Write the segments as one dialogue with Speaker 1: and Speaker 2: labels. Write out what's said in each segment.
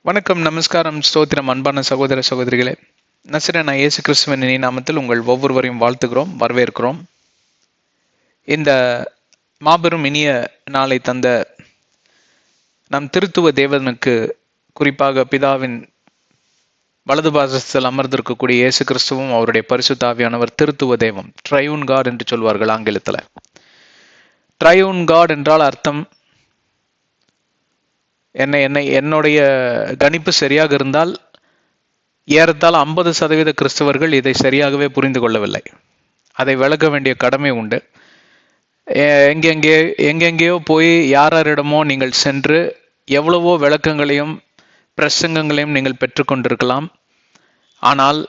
Speaker 1: வணக்கம், நமஸ்காரம், ஸ்தோத்திரம். அன்பான சகோதர சகோதரிகளே, நசரேயனான இயேசு கிறிஸ்துவின் நாமத்தில் உங்கள் ஒவ்வொருவரையும் வாழ்த்துகிறோம், வரவேற்கிறோம். இந்த மாபெரும் இனிய நாளை தந்த நம் திருத்துவ தேவனுக்கு, குறிப்பாக பிதாவின் வலது பாசத்தில் அமர்ந்திருக்கக்கூடிய இயேசு கிறிஸ்துவும் அவருடைய பரிசுத்த ஆவியானவர் திருத்துவ தேவம், ட்ரையூன் காட் என்று சொல்வார்கள் ஆங்கிலத்தில். ட்ரையூன் காட் என்றால் அர்த்தம், என்னுடைய கணிப்பு சரியாக இருந்தால் ஏறத்தாழ 50% கிறிஸ்தவர்கள் இதை சரியாகவே புரிந்து கொள்ளவில்லை. அதை விளக்க வேண்டிய கடமை உண்டு. எங்கெங்கேயோ போய் யாரிடமோ நீங்கள் சென்று எவ்வளவோ விளக்கங்களையும் பிரசங்கங்களையும் நீங்கள் பெற்றுக்கொண்டிருக்கலாம். ஆனால்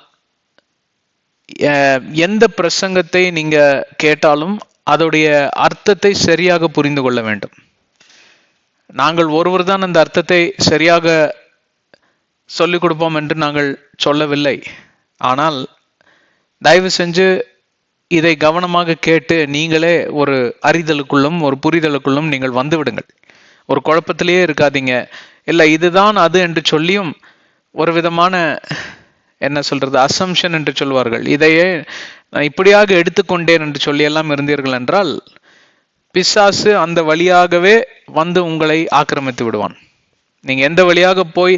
Speaker 1: எந்த பிரசங்கத்தை நீங்க கேட்டாலும் அதோடைய அர்த்தத்தை சரியாக புரிந்து கொள்ள வேண்டும். நாங்கள் ஒருவர் தான் அந்த அர்த்தத்தை சரியாக சொல்லிக் கொடுப்போம் என்று நாங்கள் சொல்லவில்லை. ஆனால் தயவு செஞ்சு இதை கவனமாக கேட்டு நீங்களே ஒரு அறிதலுக்குள்ளும் ஒரு புரிதலுக்குள்ளும் நீங்கள் வந்து விடுங்கள். ஒரு குழப்பத்திலேயே இருக்காதீங்க. இல்லை இதுதான் அது என்று சொல்லியும் ஒரு விதமான அசம்ஷன் என்று சொல்வார்கள், இதையே நான் இப்படியாக எடுத்துக்கொண்டேன் என்று சொல்லி எல்லாம் இருந்தீர்கள் என்றால் பிசாசு அந்த வழியாகவே வந்து உங்களை ஆக்கிரமித்து விடுவான். நீங்க எந்த வழியாக போய்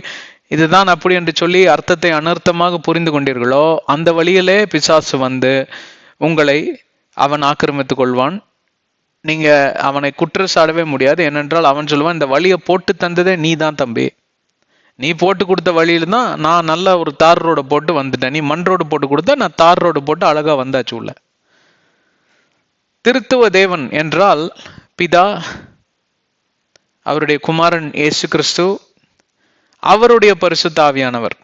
Speaker 1: இதுதான் அப்படி என்று சொல்லி அர்த்தத்தை அனர்த்தமாக புரிந்து கொண்டீர்களோ அந்த வழியிலே பிசாசு வந்து உங்களை அவன் ஆக்கிரமித்துக் கொள்வான். நீங்க அவனை குற்றச்சாடவே முடியாது. ஏனென்றால் அவன் சொல்லுவான், இந்த வழியை போட்டு தந்ததே நீ தான் தம்பி, நீ போட்டு கொடுத்த வழியில தான் நான் நல்ல ஒரு தார் ரோடு போட்டு வந்துட்டேன், நீ மண் ரோடு போட்டு கொடுத்த நான் தார் ரோடு போட்டு அழகா வந்தாச்சு உள்ள. திருத்துவ தேவன் என்றால் பிதா, அவருடைய குமாரன் இயேசு கிறிஸ்து, அவருடைய பரிசுத்த ஆவியானவர்.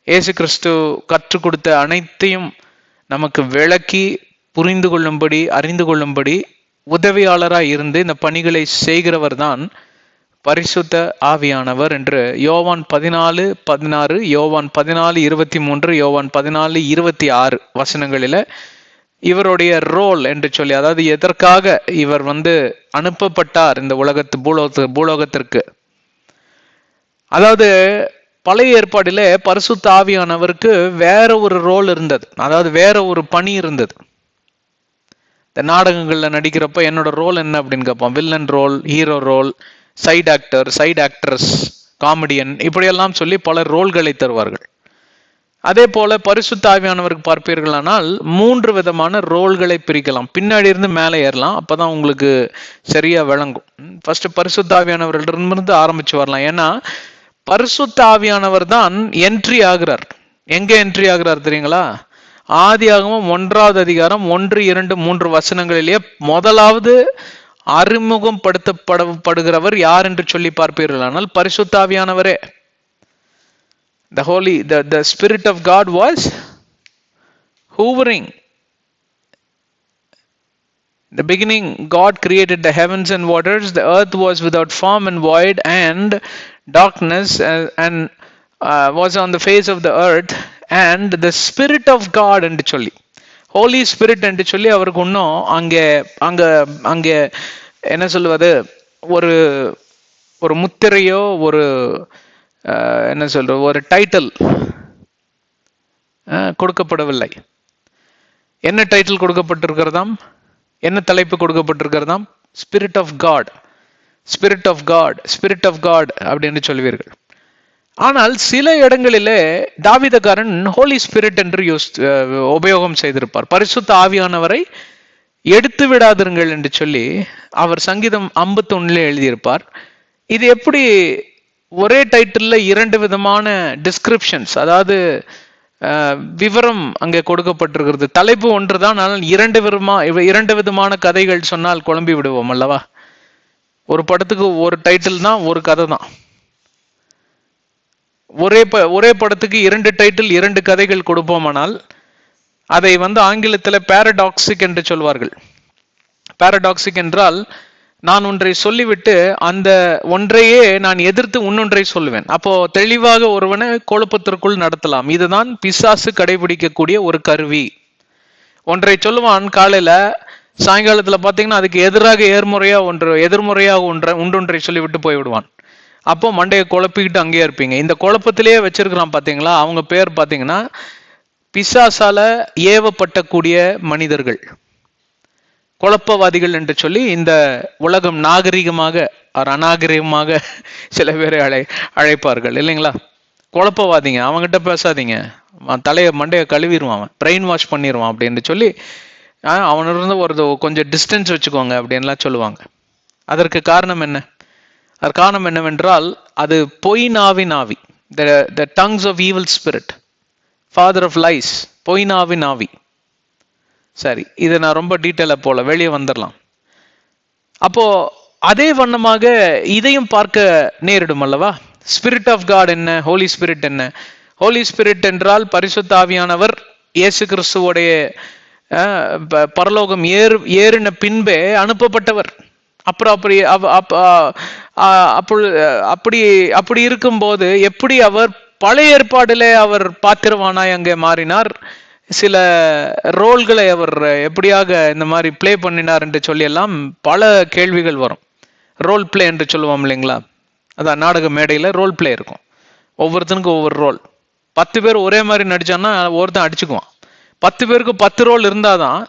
Speaker 1: இயேசு கிறிஸ்து கற்றுக் கொடுத்த அனைத்தையும் நமக்கு விளக்கி புரிந்து கொள்ளும்படி அறிந்து கொள்ளும்படி உதவியாளராய் இருந்து இந்த பணிகளை செய்கிறவர் தான் பரிசுத்த ஆவியானவர் என்று யோவான் 14:16, யோவான் 14:23, யோவான் 14:26 வசனங்களில இவருடைய ரோல் என்று சொல்லி, அதாவது எதற்காக இவர் அனுப்பப்பட்டார் இந்த பூலோகத்திற்கு. அதாவது பழைய ஏற்பாடிலே பரிசுத்த ஆவியானவருக்கு வேற ஒரு ரோல் இருந்தது, அதாவது வேற ஒரு பணி இருந்தது. இந்த நாடகங்கள்ல நடிக்கிறப்ப என்னோட ரோல் என்ன அப்படின்னு கேட்பான். Villain role, hero role, side actor, side actress, comedian, இப்படியெல்லாம் சொல்லி பல ரோல்களை தருவார்கள். அதே போல பரிசுத்த ஆவியானவருக்கு பார்ப்பீர்களானால் 3 விதமான ரோல்களை பிரிக்கலாம். பின்னாடி இருந்து மேலே ஏறலாம், அப்பதான் உங்களுக்கு சரியா விளங்கும். ஃபர்ஸ்ட் பரிசுத்த ஆவியானவர்களிடமிருந்து ஆரம்பிச்சு வரலாம். ஏன்னா பரிசுத்த ஆவியானவர் தான் என்ட்ரி ஆகிறார். எங்க என்ட்ரி ஆகிறார் தெரியுங்களா? ஆதியாகமம் 1வது அதிகாரம் 1, 2, 3 வசனங்களிலேயே முதலாவது அறிமுகப்படுத்தப்படுகிறவர் யார் என்று சொல்லி பார்ப்பீர்களானால் பரிசுத்த ஆவியானவரே. The Spirit of God was hovering. In the beginning, God created the heavens and waters. The earth was without form and void, and darkness was on the face of the earth. And the Spirit of God என்று சொல்லி, Holy Spirit என்று சொல்லி அவருக்கு இன்னும் அங்கே என்ன சொல்வது, ஒரு முத்திரையோ ஒரு ஒரு டைட்டில் கொடுக்கப்படவில்லை. என்ன டைட்டில் கொடுக்கப்பட்டிருக்கிறதாம்? என்ன தலைப்பு கொடுக்கப்பட்டிருக்கிறதாம்? Spirit of God, spirit of God, spirit of God அப்படின்னு சொல்வீர்கள். ஆனால் சில இடங்களிலே தாவீதக்காரன் ஹோலி ஸ்பிரிட் என்று உபயோகம் செய்திருப்பார். பரிசுத்த ஆவியானவரை எடுத்து விடாதிருங்கள் என்று சொல்லி அவர் சங்கீதம் 51 எழுதியிருப்பார். இது எப்படி ஒரே டைட்டில்ல 2 விதமான டிஸ்கிரிப்ஷன்ஸ், அதாவது விவரம் அங்கே கொடுக்கப்பட்டிருக்கிறது. தலைப்பு ஒன்றுதான், ஆனால் 2 விதமான கதைகள் சொன்னால் குழம்பி விடுவோம் அல்லவா? ஒரு படத்துக்கு ஒரு டைட்டில் தான், ஒரு கதை தான். ஒரே படத்துக்கு 2 டைட்டில் 2 கதைகள் கொடுப்போமானால் அதை ஆங்கிலத்தில் பாரடாக்சிக் என்று சொல்வார்கள். பாரடாக்சிக் என்றால் நான் ஒன்றை சொல்லிவிட்டு அந்த ஒன்றையே நான் எதிர்த்து இன்னொன்றை சொல்லுவேன். அப்போ தெளிவாக ஒருவனை குழப்பத்திற்குள் நடத்தலாம். இதுதான் பிசாசு கடைபிடிக்கக்கூடிய ஒரு கருவி. ஒன்றை சொல்லுவான் காலையில, சாயங்காலத்துல பாத்தீங்கன்னா அதுக்கு எதிர்முறையாக ஒன்றை சொல்லிவிட்டு போய்விடுவான். அப்போ மண்டையை குழப்பிக்கிட்டு அங்கேயே இருப்பீங்க. இந்த குழப்பத்திலேயே வச்சிருக்கிறான் பாத்தீங்களா, அவங்க பேர் பாத்தீங்கன்னா பிசாசால ஏவப்பட்டக்கூடிய மனிதர்கள், குழப்பவாதிகள் என்று சொல்லி இந்த உலகம் நாகரிகமாக அநாகரிகமாக சில பேரை அழைப்பார்கள் இல்லைங்களா. குழப்பவாதிங்க, அவங்ககிட்ட பேசாதீங்க, மண்டையை கழுவிடுவான், அவன் பிரெயின் வாஷ் பண்ணிடுவான் அப்படின்னு சொல்லி அவனிருந்து ஒரு கொஞ்சம் டிஸ்டன்ஸ் வச்சுக்கோங்க அப்படின்லாம் சொல்லுவாங்க. அதற்கு காரணம் என்ன? அது காரணம் என்னவென்றால் அது பொய் நாவின் ஆவி, the tongues of evil spirit, father of lies, பொய் நாவின் ஆவி. சரி, இதை நான் ரொம்ப டீட்டெயிலா போல, வெளியே வந்துடலாம். அப்போ அதே வண்ணமாக இதையும் பார்க்க நேரிடும் அல்லவா. ஸ்பிரிட் ஆஃப் காட் என்ன, ஹோலி ஸ்பிரிட் என்ன? ஹோலி ஸ்பிரிட் என்றால் பரிசுத்த ஆவியானவர் இயேசு கிறிஸ்துவோடைய பரலோகம் ஏறின பின்பே அனுப்பப்பட்டவர். அப்புறம் அப்படி இருக்கும்போது எப்படி அவர் பழைய ஏற்பாடுல அவர் பாத்திரவானாய் அங்கே மாறினார், சில ரோல்களை அவர் எப்படியாக இந்த மாதிரி பிளே பண்ணினார் என்று சொல்லி எல்லாம் பல கேள்விகள் வரும். ரோல் பிளே என்று சொல்லுவோம் இல்லைங்களா, அதான் நாடக மேடையில ரோல் பிளே இருக்கும், ஒவ்வொருத்தனுக்கும் ஒவ்வொரு ரோல். 10 பேர் ஒரே மாதிரி நடிச்சான்னா ஒருத்தன் அடிச்சுக்குவான். 10 பேருக்கு 10 ரோல் இருந்தாதான்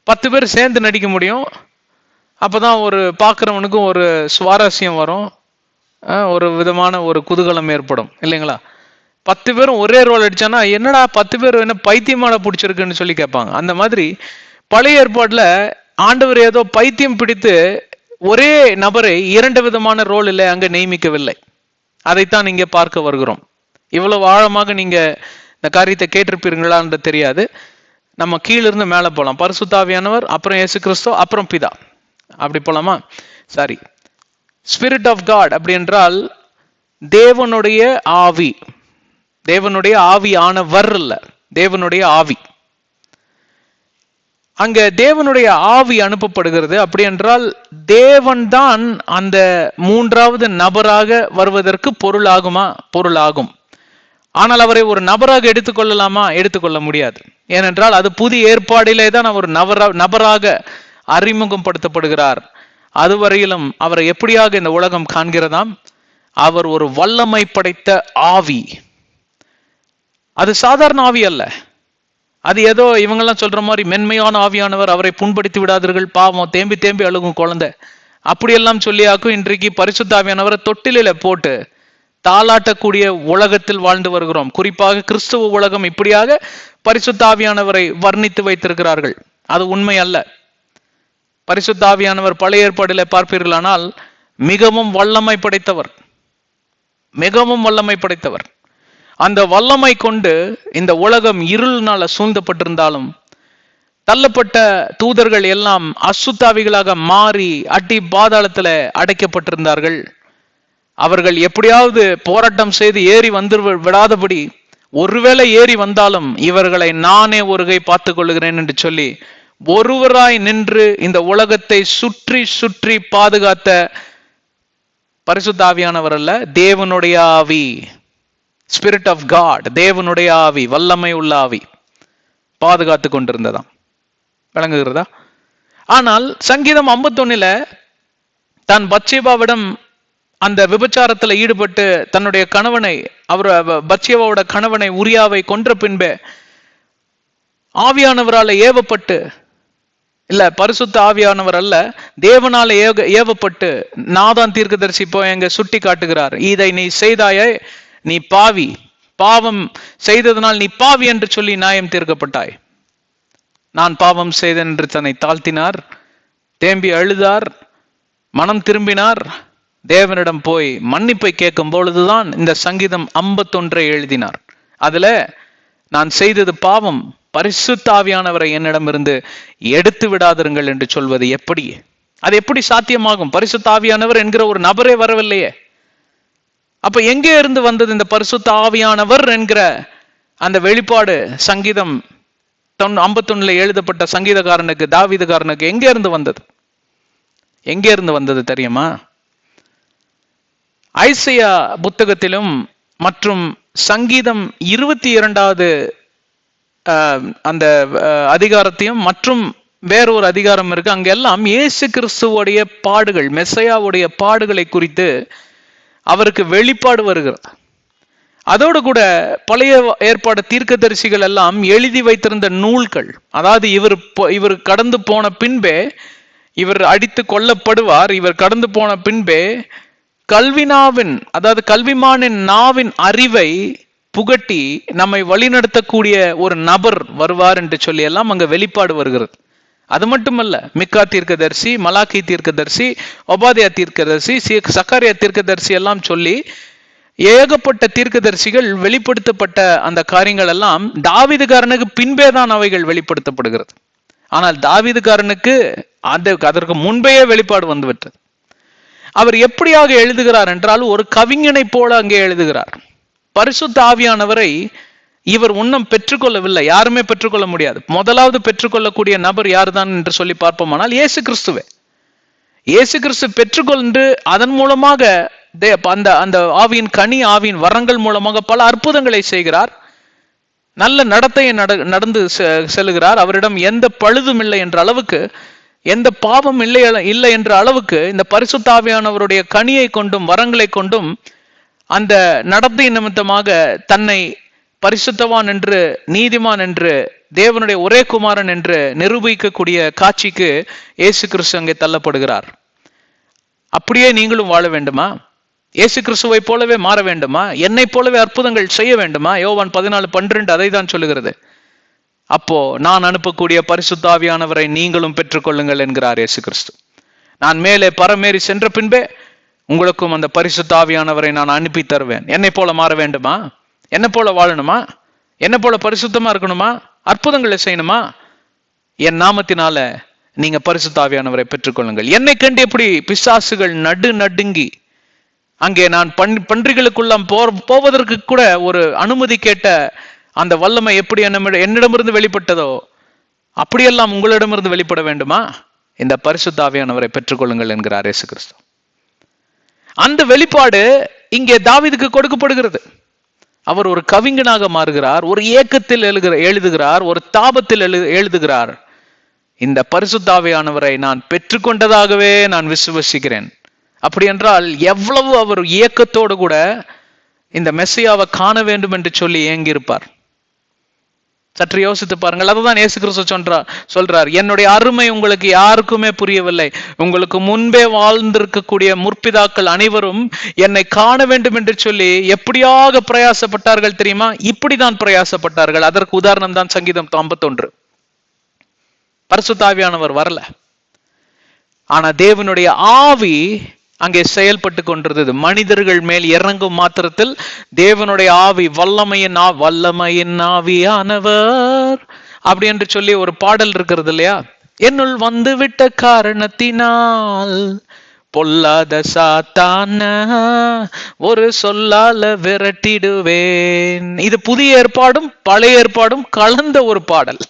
Speaker 1: 10 பேர் சேர்ந்து நடிக்க முடியும். அப்பதான் ஒரு பார்க்குறவனுக்கும் ஒரு சுவாரஸ்யம் வரும், ஒரு விதமான ஒரு குதூகலம் ஏற்படும் இல்லைங்களா. 10 பேரும் ஒரே ரோல் அடிச்சானா என்னடா 10 பேர் என்ன பைத்தியமான பிடிச்சிருக்குன்னு சொல்லி கேட்பாங்க. அந்த மாதிரி பழைய ஏற்பாடுல ஆண்டவர் ஏதோ பைத்தியம் பிடித்து ஒரே நபரை 2 விதமான ரோலில் அங்க நியமிக்கவில்லை. அதைத்தான் இங்கே பார்க்க வருகிறோம். இவ்வளவு ஆழமாக நீங்க இந்த காரியத்தை கேட்டிருப்பீர்களான்னு தெரியாது. நம்ம கீழிருந்து மேலே போலாம். பரிசுத்த ஆவியானவர், அப்புறம் இயேசு கிறிஸ்து, அப்புறம் பிதா, அப்படி போலாமா? சரி, ஸ்பிரிட் ஆஃப் காட் அப்படி என்றால் தேவனுடைய ஆவி. தேவனுடைய ஆவி ஆனவர் இல்ல, தேவனுடைய ஆவி. அங்க தேவனுடைய ஆவி அனுப்பப்படுகிறது. அப்படி என்றால் தேவன் தான் அந்த 3வது நபராக வருவதற்கு பொருளாகுமா? பொருளாகும். ஆனால் அவரை ஒரு நபராக எடுத்துக்கொள்ளலாமா? எடுத்துக்கொள்ள முடியாது. ஏனென்றால் அது புதிய ஏற்பாடிலே தான் அவர் நபராக அறிமுகப்படுத்தப்படுகிறார். அதுவரையிலும் அவரை எப்படியாக இந்த உலகம் காண்கிறதாம்? அவர் ஒரு வல்லமை படைத்த ஆவி. அது சாதாரண ஆவி அல்ல. அது ஏதோ இவங்கெல்லாம் சொல்ற மாதிரி மென்மையான ஆவியானவர், அவரை புண்படுத்தி விடாதீர்கள், பாவம், தேம்பி தேம்பி அழுகும் குழந்தை, அப்படியெல்லாம் சொல்லியாக்கும் இன்றைக்கு பரிசுத்த ஆவியானவரை தொட்டிலில போட்டு தாளாட்டக்கூடிய உலகத்தில் வாழ்ந்து வருகிறோம். குறிப்பாக கிறிஸ்துவ உலகம் இப்படியாக பரிசுத்த ஆவியானவரை வர்ணித்து வைத்திருக்கிறார்கள். அது உண்மை அல்ல. பரிசுத்த ஆவியானவர் பழைய ஏற்பாடில பார்ப்பீர்களானால் மிகவும் வல்லமை படைத்தவர், மிகவும் வல்லமை படைத்தவர். அந்த வல்லமை கொண்டு இந்த உலகம் இருள்னால சூழ்ந்தப்பட்டிருந்தாலும் தள்ளப்பட்ட தூதர்கள் எல்லாம் அசுத்தாவிகளாக மாறி அடி பாதாளத்துல அடைக்கப்பட்டிருந்தார்கள். அவர்கள் எப்படியாவது போராட்டம் செய்து ஏறி வந்து விடாதபடி, ஒருவேளை ஏறி வந்தாலும் இவர்களை நானே ஒருகை பார்த்துக் கொள்ளுகிறேன் என்று சொல்லி ஒருவராய் நின்று இந்த உலகத்தை சுற்றி சுற்றி பாதுகாத்த பரிசுத்த ஆவியானவர் அல்ல, தேவனுடைய ஆவி, ஸ்பிரிட் ஆஃப் காட், தேவனுடைய ஆவி, வல்லமை உள்ள ஆவி பாதுகாத்து கொண்டிருந்ததாம். விளங்குகிறதா? ஆனால் சங்கீதம் 51 தான் பத்சேபாவிடம் அந்த விபச்சாரத்துல ஈடுபட்டு தன்னுடைய கணவனை, அவர் பத்சேபாவோட கணவனை உரியாவை கொன்ற பின்பே ஆவியானவரால் ஏவப்பட்டு, இல்ல பரிசுத்த ஆவியானவர் அல்ல, தேவனால ஏவப்பட்டு நாதான் தீர்க்கதரிசி போய் எங்க சுட்டி காட்டுகிறார், இதை நீ செய்தாயே, நீ பாவி, பாவம் செய்ததனால் நீ பாவி என்று சொல்லி நியாயம் தீர்க்கப்பட்டாய். நான் பாவம் செய்தேன் என்று தன்னை தாழ்த்தினார், தேம்பி அழுதார், மனம் திரும்பினார், தேவனிடம் போய் மன்னிப்பை கேட்கும் பொழுதுதான் இந்த சங்கீதம் 51 எழுதினார். அதுல நான் செய்தது பாவம், பரிசுத்த ஆவியானவரை என்னிடமிருந்து எடுத்து விடாதிருங்கள் என்று சொல்வது எப்படி? அது எப்படி சாத்தியமாகும்? பரிசுத்த ஆவியானவர் என்கிற ஒரு நபரே வரவில்லையே. அப்ப எங்கே இருந்து வந்தது இந்த பரிசுத்த ஆவியானவர் என்கிற அந்த வெளிப்பாடு? சங்கீதம் 51 எழுதப்பட்ட சங்கீதக்காரனுக்கு, தாவீதுக்காரனுக்கு எங்கே இருந்து வந்தது? எங்கே இருந்து வந்தது தெரியுமா? ஐசையா புத்தகத்திலும் மற்றும் சங்கீதம் 22வது அந்த அதிகாரத்தையும் மற்றும் வேறொரு அதிகாரம் இருக்கு, அங்கெல்லாம் இயேசு கிறிஸ்துவோடைய பாடுகள், மெஸ்ஸையாவுடைய பாடுகளை குறித்து அவருக்கு வெளிப்பாடு வருகிறது. அதோடு கூட பழைய ஏற்பாடு தீர்க்கதரிசிகள் எல்லாம் எழுதி வைத்திருந்த நூல்கள், அதாவது இவர் கடந்து போன பின்பே, இவர் அடித்து கொல்லப்படுவார், இவர் கடந்து போன பின்பே அதாவது கல்விமானின் நாவின் அறிவை புகட்டி நம்மை வழிநடத்தக்கூடிய ஒரு நபர் வருவார் என்று சொல்லி எல்லாம் அங்க வெளிப்பாடு வருகிறது. அது மட்டுமல்ல, மிக்கா தீர்க்கதரிசி, மலாக்கி தீர்க்கதரிசி, ஒபாதியா தீர்க்கதரிசி, சக்காரியா தீர்க்கதரிசி எல்லாம் சொல்லி ஏகப்பட்ட தீர்க்கதரிசிகள் வெளிப்படுத்தப்பட்ட அந்த காரியங்கள் எல்லாம் தாவீதுகாரனுக்கு பின்பேதான் அவைகள் வெளிப்படுத்தப்படுகிறது. ஆனால் தாவீதுகாரனுக்கு அதற்கு முன்பேயே வெளிப்பாடு வந்துவிட்டது. அவர் எப்படியாக எழுதுகிறார் என்றால், ஒரு கவிஞனை போல அங்கே எழுதுகிறார். பரிசுத்த ஆவியானவரை இவர் இன்னும் பெற்றுக்கொள்ளவில்லை, யாருமே பெற்றுக்கொள்ள முடியாது. முதலாவது பெற்றுக்கொள்ளக்கூடிய நபர் யாருதான் என்று சொல்லி பார்ப்போமானால் இயேசு கிறிஸ்துவே. இயேசு கிறிஸ்து பெற்றுக்கொண்டு அதன் மூலமாக அந்த ஆவியின் கனி, ஆவியின் வரங்கள் மூலமாக பல அற்புதங்களை செய்கிறார். நல்ல நடத்தையை நடந்து செல்கிறார். அவரிடம் எந்த பழுதும் இல்லை என்ற அளவுக்கு, எந்த பாவம் இல்லை என்ற அளவுக்கு இந்த பரிசுத்த ஆவியானவருடைய கனியை கொண்டும் வரங்களை கொண்டும் அந்த நடத்தை நிமித்தமாக தன்னை பரிசுத்தவான் என்று, நீதிமான் என்று, தேவனுடைய ஒரே குமாரன் என்று நிரூபிக்கக்கூடிய காட்சிக்கு இயேசு கிறிஸ்து அங்கே தள்ளப்படுகிறார். அப்படியே நீங்களும் வாழ வேண்டுமா? இயேசு கிறிஸ்துவை போலவே மாற வேண்டுமா? என்னை போலவே அற்புதங்கள் செய்ய வேண்டுமா? யோவான் 14:12 அதை தான் சொல்லுகிறது. அப்போ நான் அனுப்பக்கூடிய பரிசுத்த ஆவியானவரை நீங்களும் பெற்றுக்கொள்ளுங்கள் என்கிறார் இயேசு கிறிஸ்து. நான் மேலே பரமேறி சென்ற பின்பே உங்களுக்கும் அந்த பரிசுத்த ஆவியானவரை நான் அனுப்பி தருவேன். என்னை போல மாற வேண்டுமா? என்ன போல வாழணுமா? என்ன போல பரிசுத்தமா இருக்கணுமா? அற்புதங்களை செய்யணுமா? என் நாமத்தினால நீங்க பரிசுத்த ஆவியானவரை பெற்றுக்கொள்ளுங்கள். என்னை கண்டு எப்படி பிசாசுகள் நடுங்கி, அங்கே நான் பன்றிகளுக்குள்ளாம் போவதற்கு கூட ஒரு அனுமதி கேட்ட அந்த வல்லமை எப்படி என்னிடமிருந்து வெளிப்பட்டதோ அப்படியெல்லாம் உங்களிடமிருந்து வெளிப்பட வேண்டுமா? இந்த பரிசுத்த ஆவியானவரை பெற்றுக்கொள்ளுங்கள் என்கிறார் இயேசு கிறிஸ்து. அந்த வெளிப்பாடு இங்கே தாவீதுக்கு கொடுக்கப்படுகிறது. அவர் ஒரு கவிஞனாக மாறுகிறார், ஒரு ஏக்கத்தில் எழுதுகிறார், ஒரு தாபத்தில் எழுதுகிறார். இந்த பரிசுத்த ஆவியானவரை நான் பெற்றுக்கொண்டதாகவே நான் விசுவசிக்கிறேன். அப்படி என்றால் எவ்வளவு அவர் ஏக்கத்தோடு கூட இந்த மெஸ்ஸியாவை காண வேண்டும் என்று சொல்லி ஏங்கியிருப்பார். சற்று யோசித்து பாருங்கள். அதுதான் இயேசு கிறிஸ்து சொல்றார், என்னுடைய அருமை உங்களுக்கு யாருக்குமே புரியவில்லை. உங்களுக்கு முன்பே வாழ்ந்திருக்கக்கூடிய முற்பிதாக்கள் அனைவரும் என்னை காண வேண்டும் என்று சொல்லி எப்படியாக பிரயாசப்பட்டார்கள் தெரியுமா? இப்படிதான் பிரயாசப்பட்டார்கள். அதற்கு உதாரணம் தான் சங்கீதம் 51. பரிசுத்த ஆவியானவர் வரல, ஆனா தேவனுடைய ஆவி அங்கே செயல்பட்டு கொண்டிருந்தது. மனிதர்கள் மேல் இறங்கும் மாத்திரத்தில் தேவனுடைய ஆவி, வல்லமையின் ஆவியானவர் அப்படி என்று சொல்லி ஒரு பாடல் இருக்கிறது இல்லையா? என்னுள் வந்து விட்ட காரணத்தினால் பொல்லாத சாத்தான ஒரு சொல்லால விரட்டிடுவேன். இது புதிய ஏற்பாடும் பழைய ஏற்பாடும் கலந்த ஒரு பாடல்.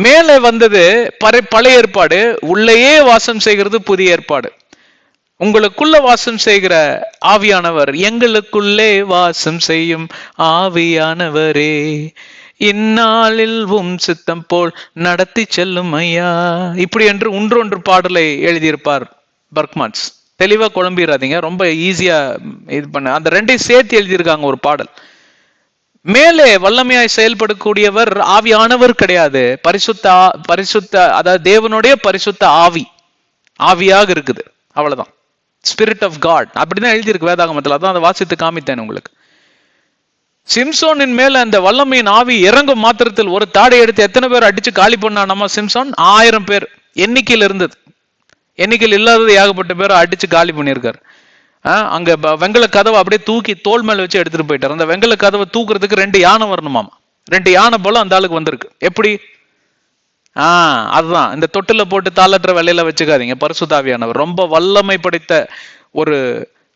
Speaker 1: மேலே வந்தது பழைய ஏற்பாடு, உள்ளேயே வாசம் செய்கிறது புதிய ஏற்பாடு. உங்களுக்குள்ள வாசம் செய்கிற ஆவியானவர், எங்களுக்குள்ளே வாசம் செய்யும் ஆவியானவரே, இந்நாளில் சித்தம் போல் நடத்தி செல்லும் ஐயா, இப்படி என்று ஒன்றொன்று பாடலை எழுதியிருப்பார் பர்க்மான்ஸ். தெளிவா குழம்பிடாதீங்க, ரொம்ப ஈஸியா இது பண்ண. அந்த ரெண்டையும் சேர்த்து எழுதியிருக்காங்க ஒரு பாடல். மேலே வல்லமையாய் செயல்படக்கூடியவர் ஆவியானவர் கிடையாது, பரிசுத்த அதாவது தேவனுடைய பரிசுத்த ஆவியாக இருக்குது, அவ்வளவுதான். ஸ்பிரிட் ஆஃப் காட் அப்படிதான் எழுதியிருக்கு வேதாகமத்தில். அதான் அதை வாசித்து காமித்தேன் உங்களுக்கு. சிம்சோனின் மேல அந்த வல்லமையின் ஆவி இறங்கும் மாத்திரத்தில் ஒரு தாடை எடுத்து எத்தனை பேர் அடிச்சு காலி பண்ணானமா சிம்சோன்? 1000 பேர் எண்ணிக்கையில் இருந்தது. எண்ணிக்கையில் இல்லாதது ஏகப்பட்ட பேர் அடிச்சு காலி பண்ணியிருக்காரு. அங்க வெங்கல கதவை அப்படியே தூக்கி தோல் மேல வச்சு எடுத்துட்டு போயிட்டார். அந்த வெங்கல கதவை தூக்குறதுக்கு 2 யானை வரணுமாமா. 2 யானை போல அந்த ஆளுக்கு வந்திருக்கு. எப்படி? அதுதான் இந்த தொட்டில போட்டு தாளற்ற வேலையில வச்சுக்காதீங்க. பரிசுத்த ஆவியானவர் ரொம்ப வல்லமை படைத்த ஒரு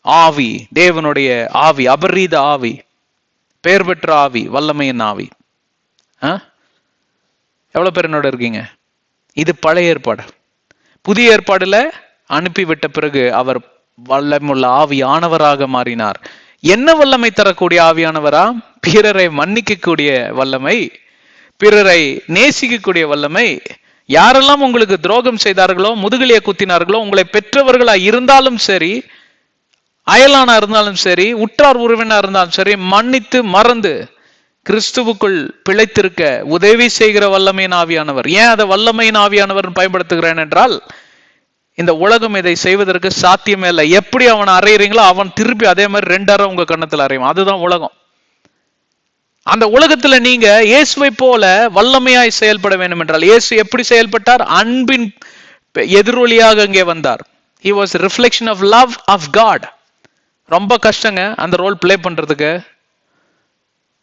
Speaker 1: ஆவி, தேவனுடைய ஆவி, அபரீத ஆவி, பெயர் பெற்ற ஆவி, வல்லமையின் ஆவி. எவ்வளவு பேர் என்னோட இருக்கீங்க? இது பழைய ஏற்பாடு. புதிய ஏற்பாடுல அனுப்பிவிட்ட பிறகு அவர் வல்லமுள்ள ஆவியானவராக மாறினார். என்ன வல்லமை தரக்கூடிய ஆவியானவரா? பிறரை மன்னிக்கக்கூடிய வல்லமை, பிறரை நேசிக்கக்கூடிய வல்லமை. யாரெல்லாம் உங்களுக்கு துரோகம் செய்தார்களோ, முதுகிலிய குத்தினார்களோ, உங்களை பெற்றவர்களா இருந்தாலும் சரி, அயலானா இருந்தாலும் சரி, உற்றார் உறவினா இருந்தாலும் சரி, மன்னித்து மறந்து கிறிஸ்துவுக்குள் பிழைத்திருக்க உதவி செய்கிற வல்லமையின் ஆவியானவர். ஏன் அதை வல்லமையின் ஆவியானவர் பயன்படுத்துகிறேன் என்றால், இந்த உலகம் இதை செய்வதற்கு சாத்தியமே இல்லை. எப்படி அவன் அறையிறீங்களோ அவன் திருப்பி அதே மாதிரி 2 அறை உங்க கண்ணத்துல அறையும். அதுதான் உலகம். அந்த உலகத்துல நீங்க இயேசுவை போல வல்லமையாய் செயல்பட வேண்டும் என்றால், இயேசு எப்படி செயல்பட்டார்? அன்பின் எதிரொலியாக இங்கே வந்தார். He was a reflection of love of God. ரொம்ப கஷ்டங்க அந்த ரோல் பிளே பண்றதுக்கு.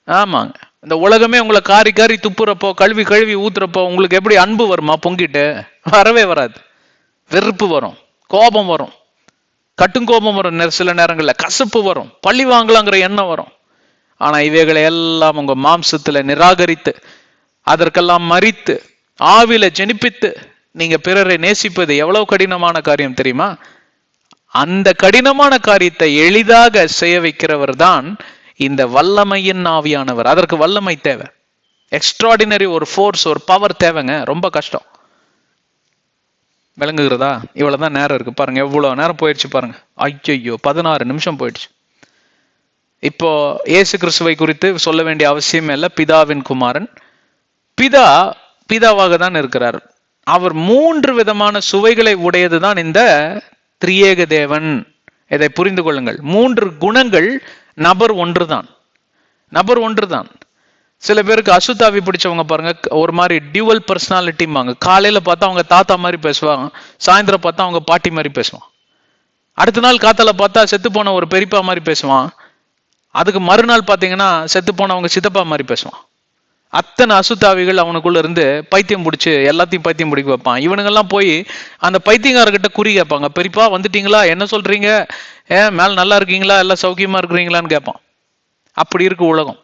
Speaker 1: ஆமாங்க, இந்த உலகமே உங்களை காரி காரி துப்புறப்போ, கழுவி கழுவி ஊத்துறப்போ உங்களுக்கு எப்படி அன்பு வருமா? பொங்கிட்டு வரவே வராது. வெறுப்பு வரும், கோபம் வரும், கட்டுங்கோபம் வரும், சில நேரங்களில் கசப்பு வரும், பழி வாங்கலாங்கிற எண்ணம் வரும். ஆனா இவைகளை எல்லாம் உங்க மாம்சத்துல நிராகரித்து, அதற்கெல்லாம் மரித்து, ஆவில ஜெனிப்பித்து நீங்க பிறரை நேசிப்பது எவ்வளவு கடினமான காரியம் தெரியுமா? அந்த கடினமான காரியத்தை எளிதாக செய்ய வைக்கிறவர் தான் இந்த வல்லமையின் ஆவியானவர். அதற்கு வல்லமை தேவை, எக்ஸ்ட்ராடினரி ஒரு ஃபோர்ஸ், ஒரு பவர் தேவைங்க. ரொம்ப கஷ்டம். விளங்குகிறதா? இவ்வளவுதான் நேரம் இருக்கு பாருங்க. எவ்வளவு நேரம் போயிடுச்சு பாருங்க. ஐயோ, 16 நிமிஷம் போயிடுச்சு. இப்போ இயேசு கிறிஸ்துவை குறித்து சொல்ல வேண்டிய அவசியம் இல்லை. பிதாவின் குமாரன், பிதாவாக தான் இருக்கிறார். அவர் 3 விதமான சுவைகளை உடையதுதான் இந்த திரியேக தேவன். இதை புரிந்து கொள்ளுங்கள். 3 குணங்கள் நபர் ஒன்று தான். சில பேருக்கு அசுத்தாவி பிடிச்சவங்க பாருங்க, ஒரு மாதிரி டியூவல் பர்சனாலிட்டிம்பாங்க. காலையில பார்த்தா அவங்க தாத்தா மாதிரி பேசுவாங்க, சாயந்தரம் பார்த்தா அவங்க பாட்டி மாதிரி பேசுவான், அடுத்த நாள் காத்தால பார்த்தா செத்து போன ஒரு பெரியப்பா மாதிரி பேசுவான், அதுக்கு மறுநாள் பார்த்தீங்கன்னா செத்து போனவங்க சித்தப்பா மாதிரி பேசுவான். அத்தனை அசுத்தாவிகள் அவனுக்குள்ள இருந்து பைத்தியம் பிடிச்சி எல்லாத்தையும் பைத்தியம் பிடிக்க வைப்பான். இவனுங்கெல்லாம் போய் அந்த பைத்தியங்காரர்கிட்ட குறி கேட்பாங்க. பெரியப்பா வந்துட்டீங்களா, என்ன சொல்றீங்க, மேல நல்லா இருக்கீங்களா, எல்லாம் சௌக்கியமா இருக்கிறீங்களான்னு கேட்பான். அப்படி இருக்கு உலகம்.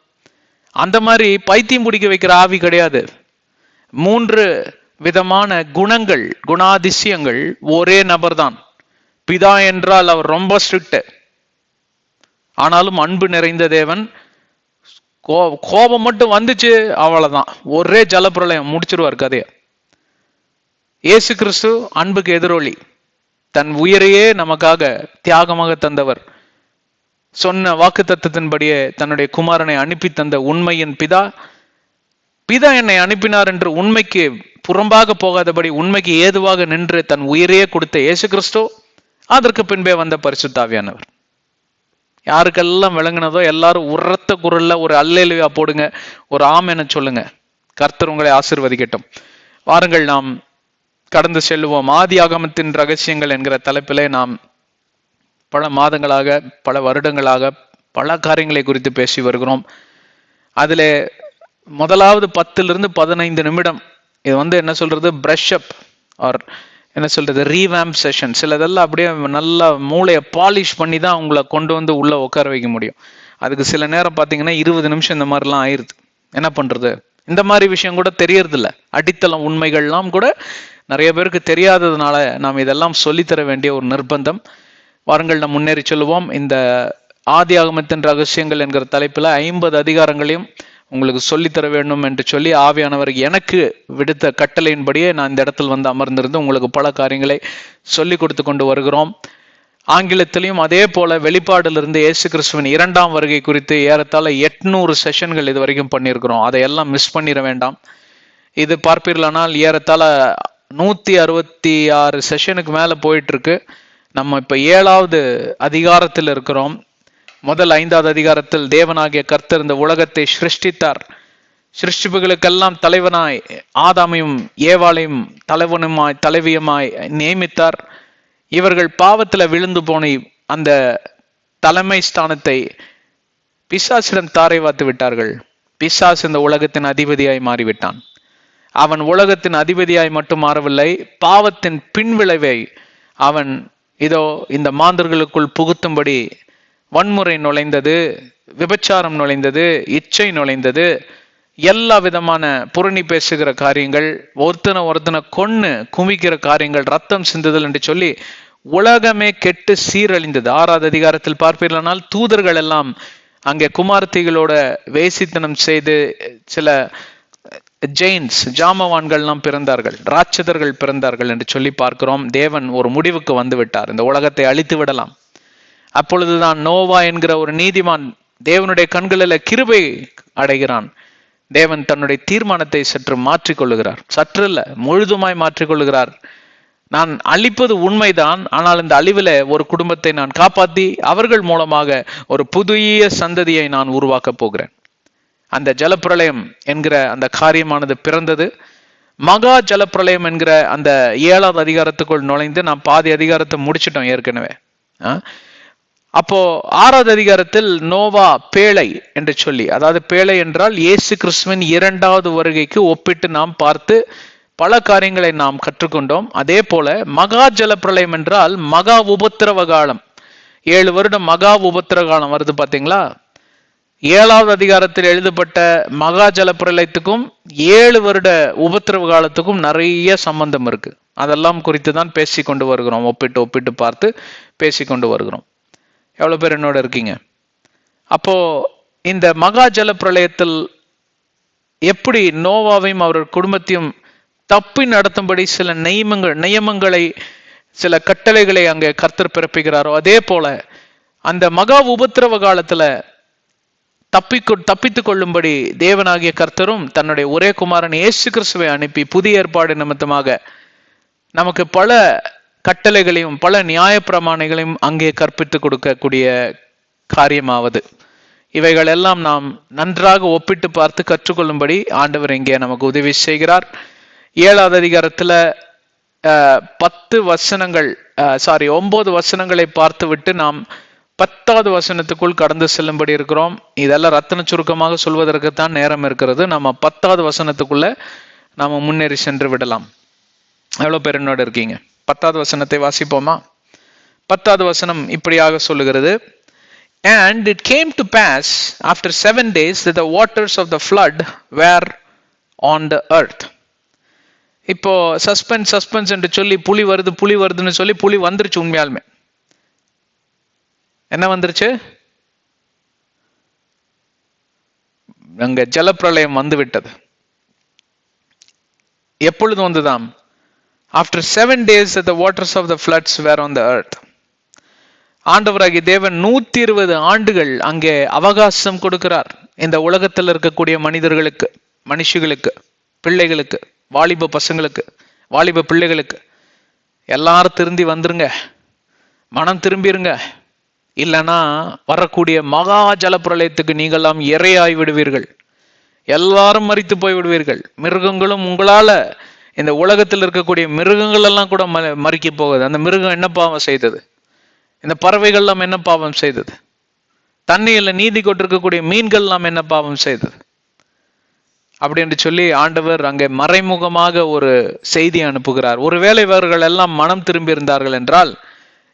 Speaker 1: அந்த மாதிரி பைத்தியம் பிடிக்க வைக்கிற ஆவி கிடையாது. 3 விதமான குணங்கள், குணாதிசயங்கள் ஒரே நபர் தான். பிதா என்றால் அவர் ரொம்ப ஸ்ட்ரிக்ட், ஆனாலும் அன்பு நிறைந்த தேவன். கோபம் மட்டும் வந்துச்சு அவ்வளவுதான், ஒரே ஜலப்பிரளயம் முடிச்சிருவார் கதையை. இயேசு கிறிஸ்து அன்புக்கு எதிரொலி, தன் உயிரையே நமக்காக தியாகமாக தந்தவர். சொன்ன வாக்கு தத்துவத்தின்படியே தன்னுடைய குமாரனை அனுப்பி தந்த உண்மையின் பிதா என்னை அனுப்பினார் என்று உண்மைக்கு புறம்பாக போகாதபடி உண்மைக்கு ஏதுவாக நின்று தன் உயிரையே கொடுத்த இயேசு கிறிஸ்து, அதற்கு பின்பே வந்த பரிசுத்த ஆவியானவர். யாருக்கெல்லாம் விளங்குனதோ எல்லாரும் உரத்த குரல்ல ஒரு அல்லேலூயா போடுங்க, ஒரு ஆமென சொல்லுங்க. கர்த்தர் உங்களை ஆசீர்வதிக்கட்டும். வாருங்கள் நாம் கடந்து செல்லுவோம். ஆதி ஆகமத்தின் ரகசியங்கள் என்கிற தலைப்பிலே நாம் பல மாதங்களாக, பல வருடங்களாக பல காரியங்களை குறித்து பேசி வருகிறோம். அதில் முதலாவது 10-15 நிமிடம் இது என்ன சொல்றது, பிரஷ் அப் ஆர் என்ன சொல்றது, ரீவேம்ப் செஷன். சிலதெல்லாம் அப்படியே நல்லா மூளையை பாலிஷ் பண்ணி தான் உங்களை கொண்டு வந்து உள்ள உட்கார வைக்க முடியும். அதுக்கு சில நேரம் பார்த்தீங்கன்னா 20 நிமிஷம் இந்த மாதிரிலாம் ஆயிடுது. என்ன பண்றது? இந்த மாதிரி விஷயம் கூட தெரியறதில்ல. அடித்தளம் உண்மைகள்லாம் கூட நிறைய பேருக்கு தெரியாததுனால நாம் இதெல்லாம் சொல்லித்தர வேண்டிய ஒரு நிர்பந்தம். வாருங்கள் நாம் முன்னேறி சொல்லுவோம். இந்த ஆதி ஆகமத்தின் ரகசியங்கள் என்கிற தலைப்பில் 50 அதிகாரங்களையும் உங்களுக்கு சொல்லித்தர வேண்டும் என்று சொல்லி ஆவியானவர் எனக்கு விடுத்த கட்டளையின்படியே நான் இந்த இடத்தில் வந்து அமர்ந்திருந்து உங்களுக்கு பல காரியங்களை சொல்லி கொடுத்து கொண்டு வருகிறோம். ஆங்கிலத்திலையும் அதே போல வெளிப்பாடிலிருந்து இயேசு கிறிஸ்துவின் 2ஆம் வருகை குறித்து ஏறத்தாழ 800 செஷன்கள் இது வரைக்கும் பண்ணியிருக்கிறோம். அதையெல்லாம் மிஸ் பண்ணிட வேண்டாம். இது பார்ப்பீர்களானால் ஏறத்தாழ 166 செஷனுக்கு மேல போயிட்டு இருக்கு. நம்ம இப்ப 7வது அதிகாரத்தில் இருக்கிறோம். முதல் 5வது அதிகாரத்தில் தேவனாகிய கர்த்தர் இந்த உலகத்தை சிருஷ்டித்தார். சிருஷ்டிப்புகளுக்கெல்லாம் தலைவனாய் ஆதாமையும் ஏவாளையும் தலைவியுமாய் நியமித்தார். இவர்கள் பாவத்துல விழுந்து போன அந்த தலைமை ஸ்தானத்தை பிசாசிடம் தாரை வாத்து விட்டார்கள். பிசாசு இந்த உலகத்தின் அதிபதியாய் மாறிவிட்டான். அவன் உலகத்தின் அதிபதியாய் மட்டும் மாறவில்லை, பாவத்தின் பின்விளைவை அவன் இதோ இந்த மாந்தர்களுக்குள் புகுத்தும்படி வன்முறை நுழைந்தது, விபச்சாரம் நுழைந்தது, இச்சை நுழைந்தது, எல்லா விதமான புரணி பேசுகிற காரியங்கள், ஒருத்தனை கொன்னு குமிக்கிற காரியங்கள், ரத்தம் சிந்துதல் என்று சொல்லி உலகமே கெட்டு சீரழிந்தது. 6வது அதிகாரத்தில் பார்ப்பீர்களானால் தூதர்கள் எல்லாம் அங்கே குமார்த்திகளோட வேசித்தனம் செய்து சில ஜெயின்ஸ் ஜாமவான்கள்லாம் பிறந்தார்கள், ராட்சதர்கள் பிறந்தார்கள் என்று சொல்லி பார்க்கிறோம். தேவன் ஒரு முடிவுக்கு வந்து விட்டார். இந்த உலகத்தை அழித்து விடலாம். அப்பொழுதுதான் நோவா என்கிற ஒரு நீதிமான் தேவனுடைய கண்களில் கிருபை அடைகிறான். தேவன் தன்னுடைய தீர்மானத்தை சற்று மாற்றிக்கொள்ளுகிறார். சற்று இல்ல, முழுதுமாய் மாற்றிக்கொள்ளுகிறார். நான் அழிப்பது உண்மைதான், ஆனால் இந்த அழிவில ஒரு குடும்பத்தை நான் காப்பாற்றி அவர்கள் மூலமாக ஒரு புதிய சந்ததியை நான் உருவாக்க போகிறேன். அந்த ஜலப்பிரளயம் என்கிற அந்த காரியமானது பிறந்தது. மகா ஜலப்பிரளயம் என்கிற அந்த 7வது அதிகாரத்துக்குள் நுழைந்து நாம் பாதி அதிகாரத்தை முடிச்சிட்டோம் ஏற்கனவே. அப்போ 6வது அதிகாரத்தில் நோவா பேழை என்று சொல்லி, அதாவது பேழை என்றால் இயேசு கிறிஸ்துவின் 2வது வருகைக்கு ஒப்பிட்டு நாம் பார்த்து பல காரியங்களை நாம் கற்றுக்கொண்டோம். அதே போல மகா ஜலப்பிரளயம் என்றால் மகா உபத்திரவ காலம். 7 வருடம் மகா உபத்திரவ காலம் வருது பாத்தீங்களா? 7வது அதிகாரத்தில் எழுதப்பட்ட மகா ஜலப்பிரளயத்துக்கும் 7 வருட உபத்திரவ காலத்துக்கும் நிறைய சம்பந்தம் இருக்கு. அதெல்லாம் குறித்து தான் பேசிக்கொண்டு வருகிறோம். ஒப்பிட்டு பார்த்து பேசிக்கொண்டு வருகிறோம். எவ்வளவு பேர் என்னோட இருக்கீங்க? அப்போ இந்த மகா ஜலப்பிரளயத்தில் எப்படி நோவாவையும் அவர் குடும்பத்தையும் தப்பி நடத்தும்படி சில நியமங்களை சில கட்டளைகளை அங்கே கர்த்தர் பிறப்பிக்கிறாரோ, அதே போல அந்த மகா உபத்திரவ காலத்துல தப்பித்துக் கொள்ளும்படி தேவனாகிய கர்த்தரும் தன்னுடைய ஒரே குமாரன் இயேசு கிறிஸ்துவை அனுப்பி புதிய ஏற்பாடு நிமித்தமாக நமக்கு பல கட்டளைகளையும் பல நியாய பிரமாணங்களையும் அங்கே கற்பித்து கொடுக்கக்கூடிய காரியமாவது. இவைகள் எல்லாம் நாம் நன்றாக ஒப்பிட்டு பார்த்து கற்றுக்கொள்ளும்படி ஆண்டவர் இங்கே நமக்கு உதவி செய்கிறார். 7வது அதிகாரத்துல 9 வசனங்களை பார்த்து விட்டு நாம் 10வது வசனத்துக்குள் கடந்து செல்லும்படி இருக்கிறோம். இதெல்லாம் ரத்தின சுருக்கமாக சொல்வதற்குத்தான் நேரம் இருக்கிறது. நம்ம 10வது வசனத்துக்குள்ள நாம முன்னேறி சென்று விடலாம். எவ்வளவு பேர் என்னோட இருக்கீங்க? 10வது வசனத்தை வாசிப்போமா? 10வது வசனம் இப்படியாக சொல்லுகிறது. And it came to pass after 7 days that the waters of the flood were on the earth. இப்போ சஸ்பென்ஸ் என்று சொல்லி புலி வருதுன்னு சொல்லி புலி வந்துருச்சு. உண்மையாலுமே என்ன வந்துருச்சு? அங்க ஜலப்பிரளயம் வந்து விட்டது. எப்பொழுது வந்துதான்? After 7 days that the waters of the floods were on the earth. ஆண்டவராகிய தேவன் 120 ஆண்டுகள் அங்கே அவகாசம் கொடுக்கிறார் இந்த உலகத்தில் இருக்கக்கூடிய மனிதர்களுக்கு, மனுஷிகளுக்கு, பிள்ளைகளுக்கு, வாலிப பசங்களுக்கு, வாலிப பிள்ளைகளுக்கு. எல்லாரும் திருந்தி வந்துருங்க, மனம் திரும்பிருங்க, இல்லைன்னா வரக்கூடிய மகா ஜலப்பிரளயத்துக்கு நீங்களாம் இரையாய் விடுவீர்கள். எல்லாரும் மரித்து போய் விடுவீர்கள். மிருகங்களும் உங்களால, இந்த உலகத்தில் இருக்கக்கூடிய மிருகங்கள் எல்லாம் கூட மறிக்க போகுது. அந்த மிருகம் என்ன பாவம் செய்தது? இந்த பறவைகள் எல்லாம் என்ன பாவம் செய்தது? தண்ணியில் நீதி கொண்டிருக்கக்கூடிய மீன்கள் எல்லாம் என்ன பாவம் செய்தது? அப்படி என்று சொல்லி ஆண்டவர் அங்கே மறைமுகமாக ஒரு செய்தி அனுப்புகிறார். ஒருவேளை இவர்கள் எல்லாம் மனம் திரும்பி இருந்தார்கள் என்றால்,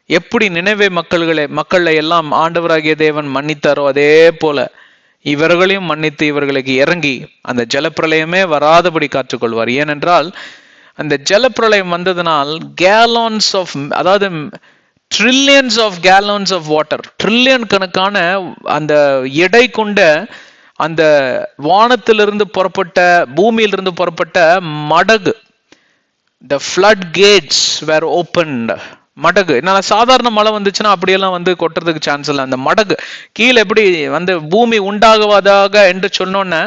Speaker 1: எப்படி நினைவே மக்களை எல்லாம் ஆண்டவராகிய தேவன் மன்னித்தாரோ அதே போல இவர்களையும் மன்னித்து இவர்களுக்கு இறங்கி அந்த ஜலப்பிரளயமே வராதபடி காத்துக்கொள்வார். ஏனென்றால் அந்த ஜலப்பிரளயம் வந்ததனால் கேலன்ஸ் ஆஃப், அதாவது trillions of gallons of water, trillion கணக்கான அந்த எடை கொண்ட அந்த வானத்திலிருந்து புறப்பட்ட, பூமியிலிருந்து புறப்பட்ட மடகு, the flood gates were opened. மடகு என்ன, சாதாரண மழை வந்துச்சுன்னா அப்படியெல்லாம் வந்து கொட்டுறதுக்கு சான்ஸ் இல்லை. அந்த மடகு கீழே எப்படி வந்து பூமி உண்டாகுவதாக என்று சொன்னோன்னே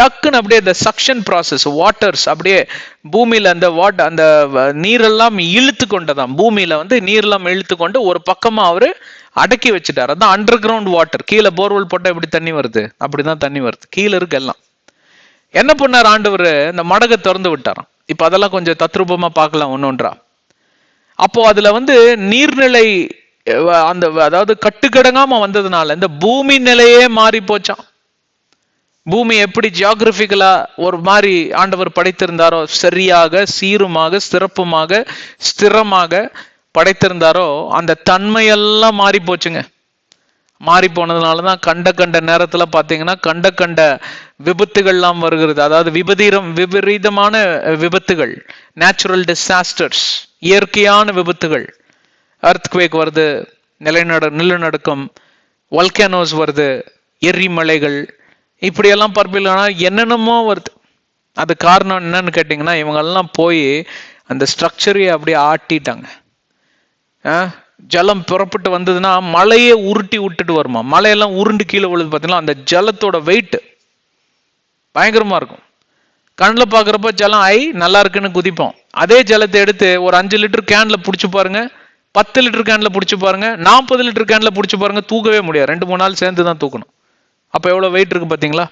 Speaker 1: டக்குன்னு அப்படியே இந்த சக்ஷன் ப்ராசஸ், வாட்டர்ஸ் அப்படியே பூமியில அந்த அந்த நீரெல்லாம் இழுத்து கொண்டதாம். பூமியில வந்து நீரெல்லாம் இழுத்து கொண்டு ஒரு பக்கமா அவரு அடக்கி வச்சுட்டார். அதான் அண்டர் கிரவுண்ட் வாட்டர். கீழே போர்வெல் போட்டா எப்படி தண்ணி வருது, அப்படிதான் தண்ணி வருது. கீழே இருக்கு எல்லாம். என்ன பண்ணார் ஆண்டவர்? இந்த மடகை திறந்து விட்டாராம். இப்ப அதெல்லாம் கொஞ்சம் தத்ரூபமா பார்க்கலாம் ஒன்னொன்றா. அப்போ அதுல வந்து நீர்நிலை அந்த, அதாவது கட்டுக்கடங்காம வந்ததுனால இந்த பூமி நிலையே மாறி போச்சான். பூமி எப்படி ஜியாகிரபிக்கலா ஒரு மாதிரி ஆண்டவர் படைத்திருந்தாரோ, சரியாக சீருமாக சிறப்புமாக ஸ்திரமாக படைத்திருந்தாரோ, அந்த தன்மையெல்லாம் மாறி போச்சுங்க. மாறி போனதுனாலதான் கண்ட நேரத்துல பாத்தீங்கன்னா கண்ட விபத்துகள்லாம் வருகிறது. அதாவது விபரீதமான விபத்துகள், நேச்சுரல் டிசாஸ்டர்ஸ், இயற்கையான விபத்துகள், எர்த்குவேக் வருது, நிலநடுக்கம், வல்கனோஸ் வருது, எரிமலைகள், இப்படியெல்லாம் பரப்பில்லைன்னா என்னென்னமோ வருது. அது காரணம் என்னன்னு கேட்டீங்கன்னா, இவங்க எல்லாம் போய் அந்த ஸ்ட்ரக்சரையே அப்படியே ஆட்டிட்டாங்க. ஜலம் புறப்பட்டு வந்ததுன்னா மலையே உருட்டி விட்டுட்டு வருமா, மலையெல்லாம் உருண்டு கீழே விழுது. பார்த்தீங்கன்னா அந்த ஜலத்தோட வெயிட் பயங்கரமா இருக்கும். கண்ணில் பார்க்குறப்ப ஜலம் நல்லா இருக்குன்னு குதிப்போம். அதே ஜலத்தை எடுத்து ஒரு 5 லிட்டர் கேன்ல பிடிச்சி பாருங்க, 10 லிட்டர் கேன்ல பிடிச்சி பாருங்க, 40 லிட்டர் கேன்ல பிடிச்சி பாருங்க, தூக்கவே முடியாது. 2-3 நாள் சேர்ந்து தான் தூக்கணும். அப்ப எவ்வளவு வெயிட் இருக்கு பார்த்தீங்களா?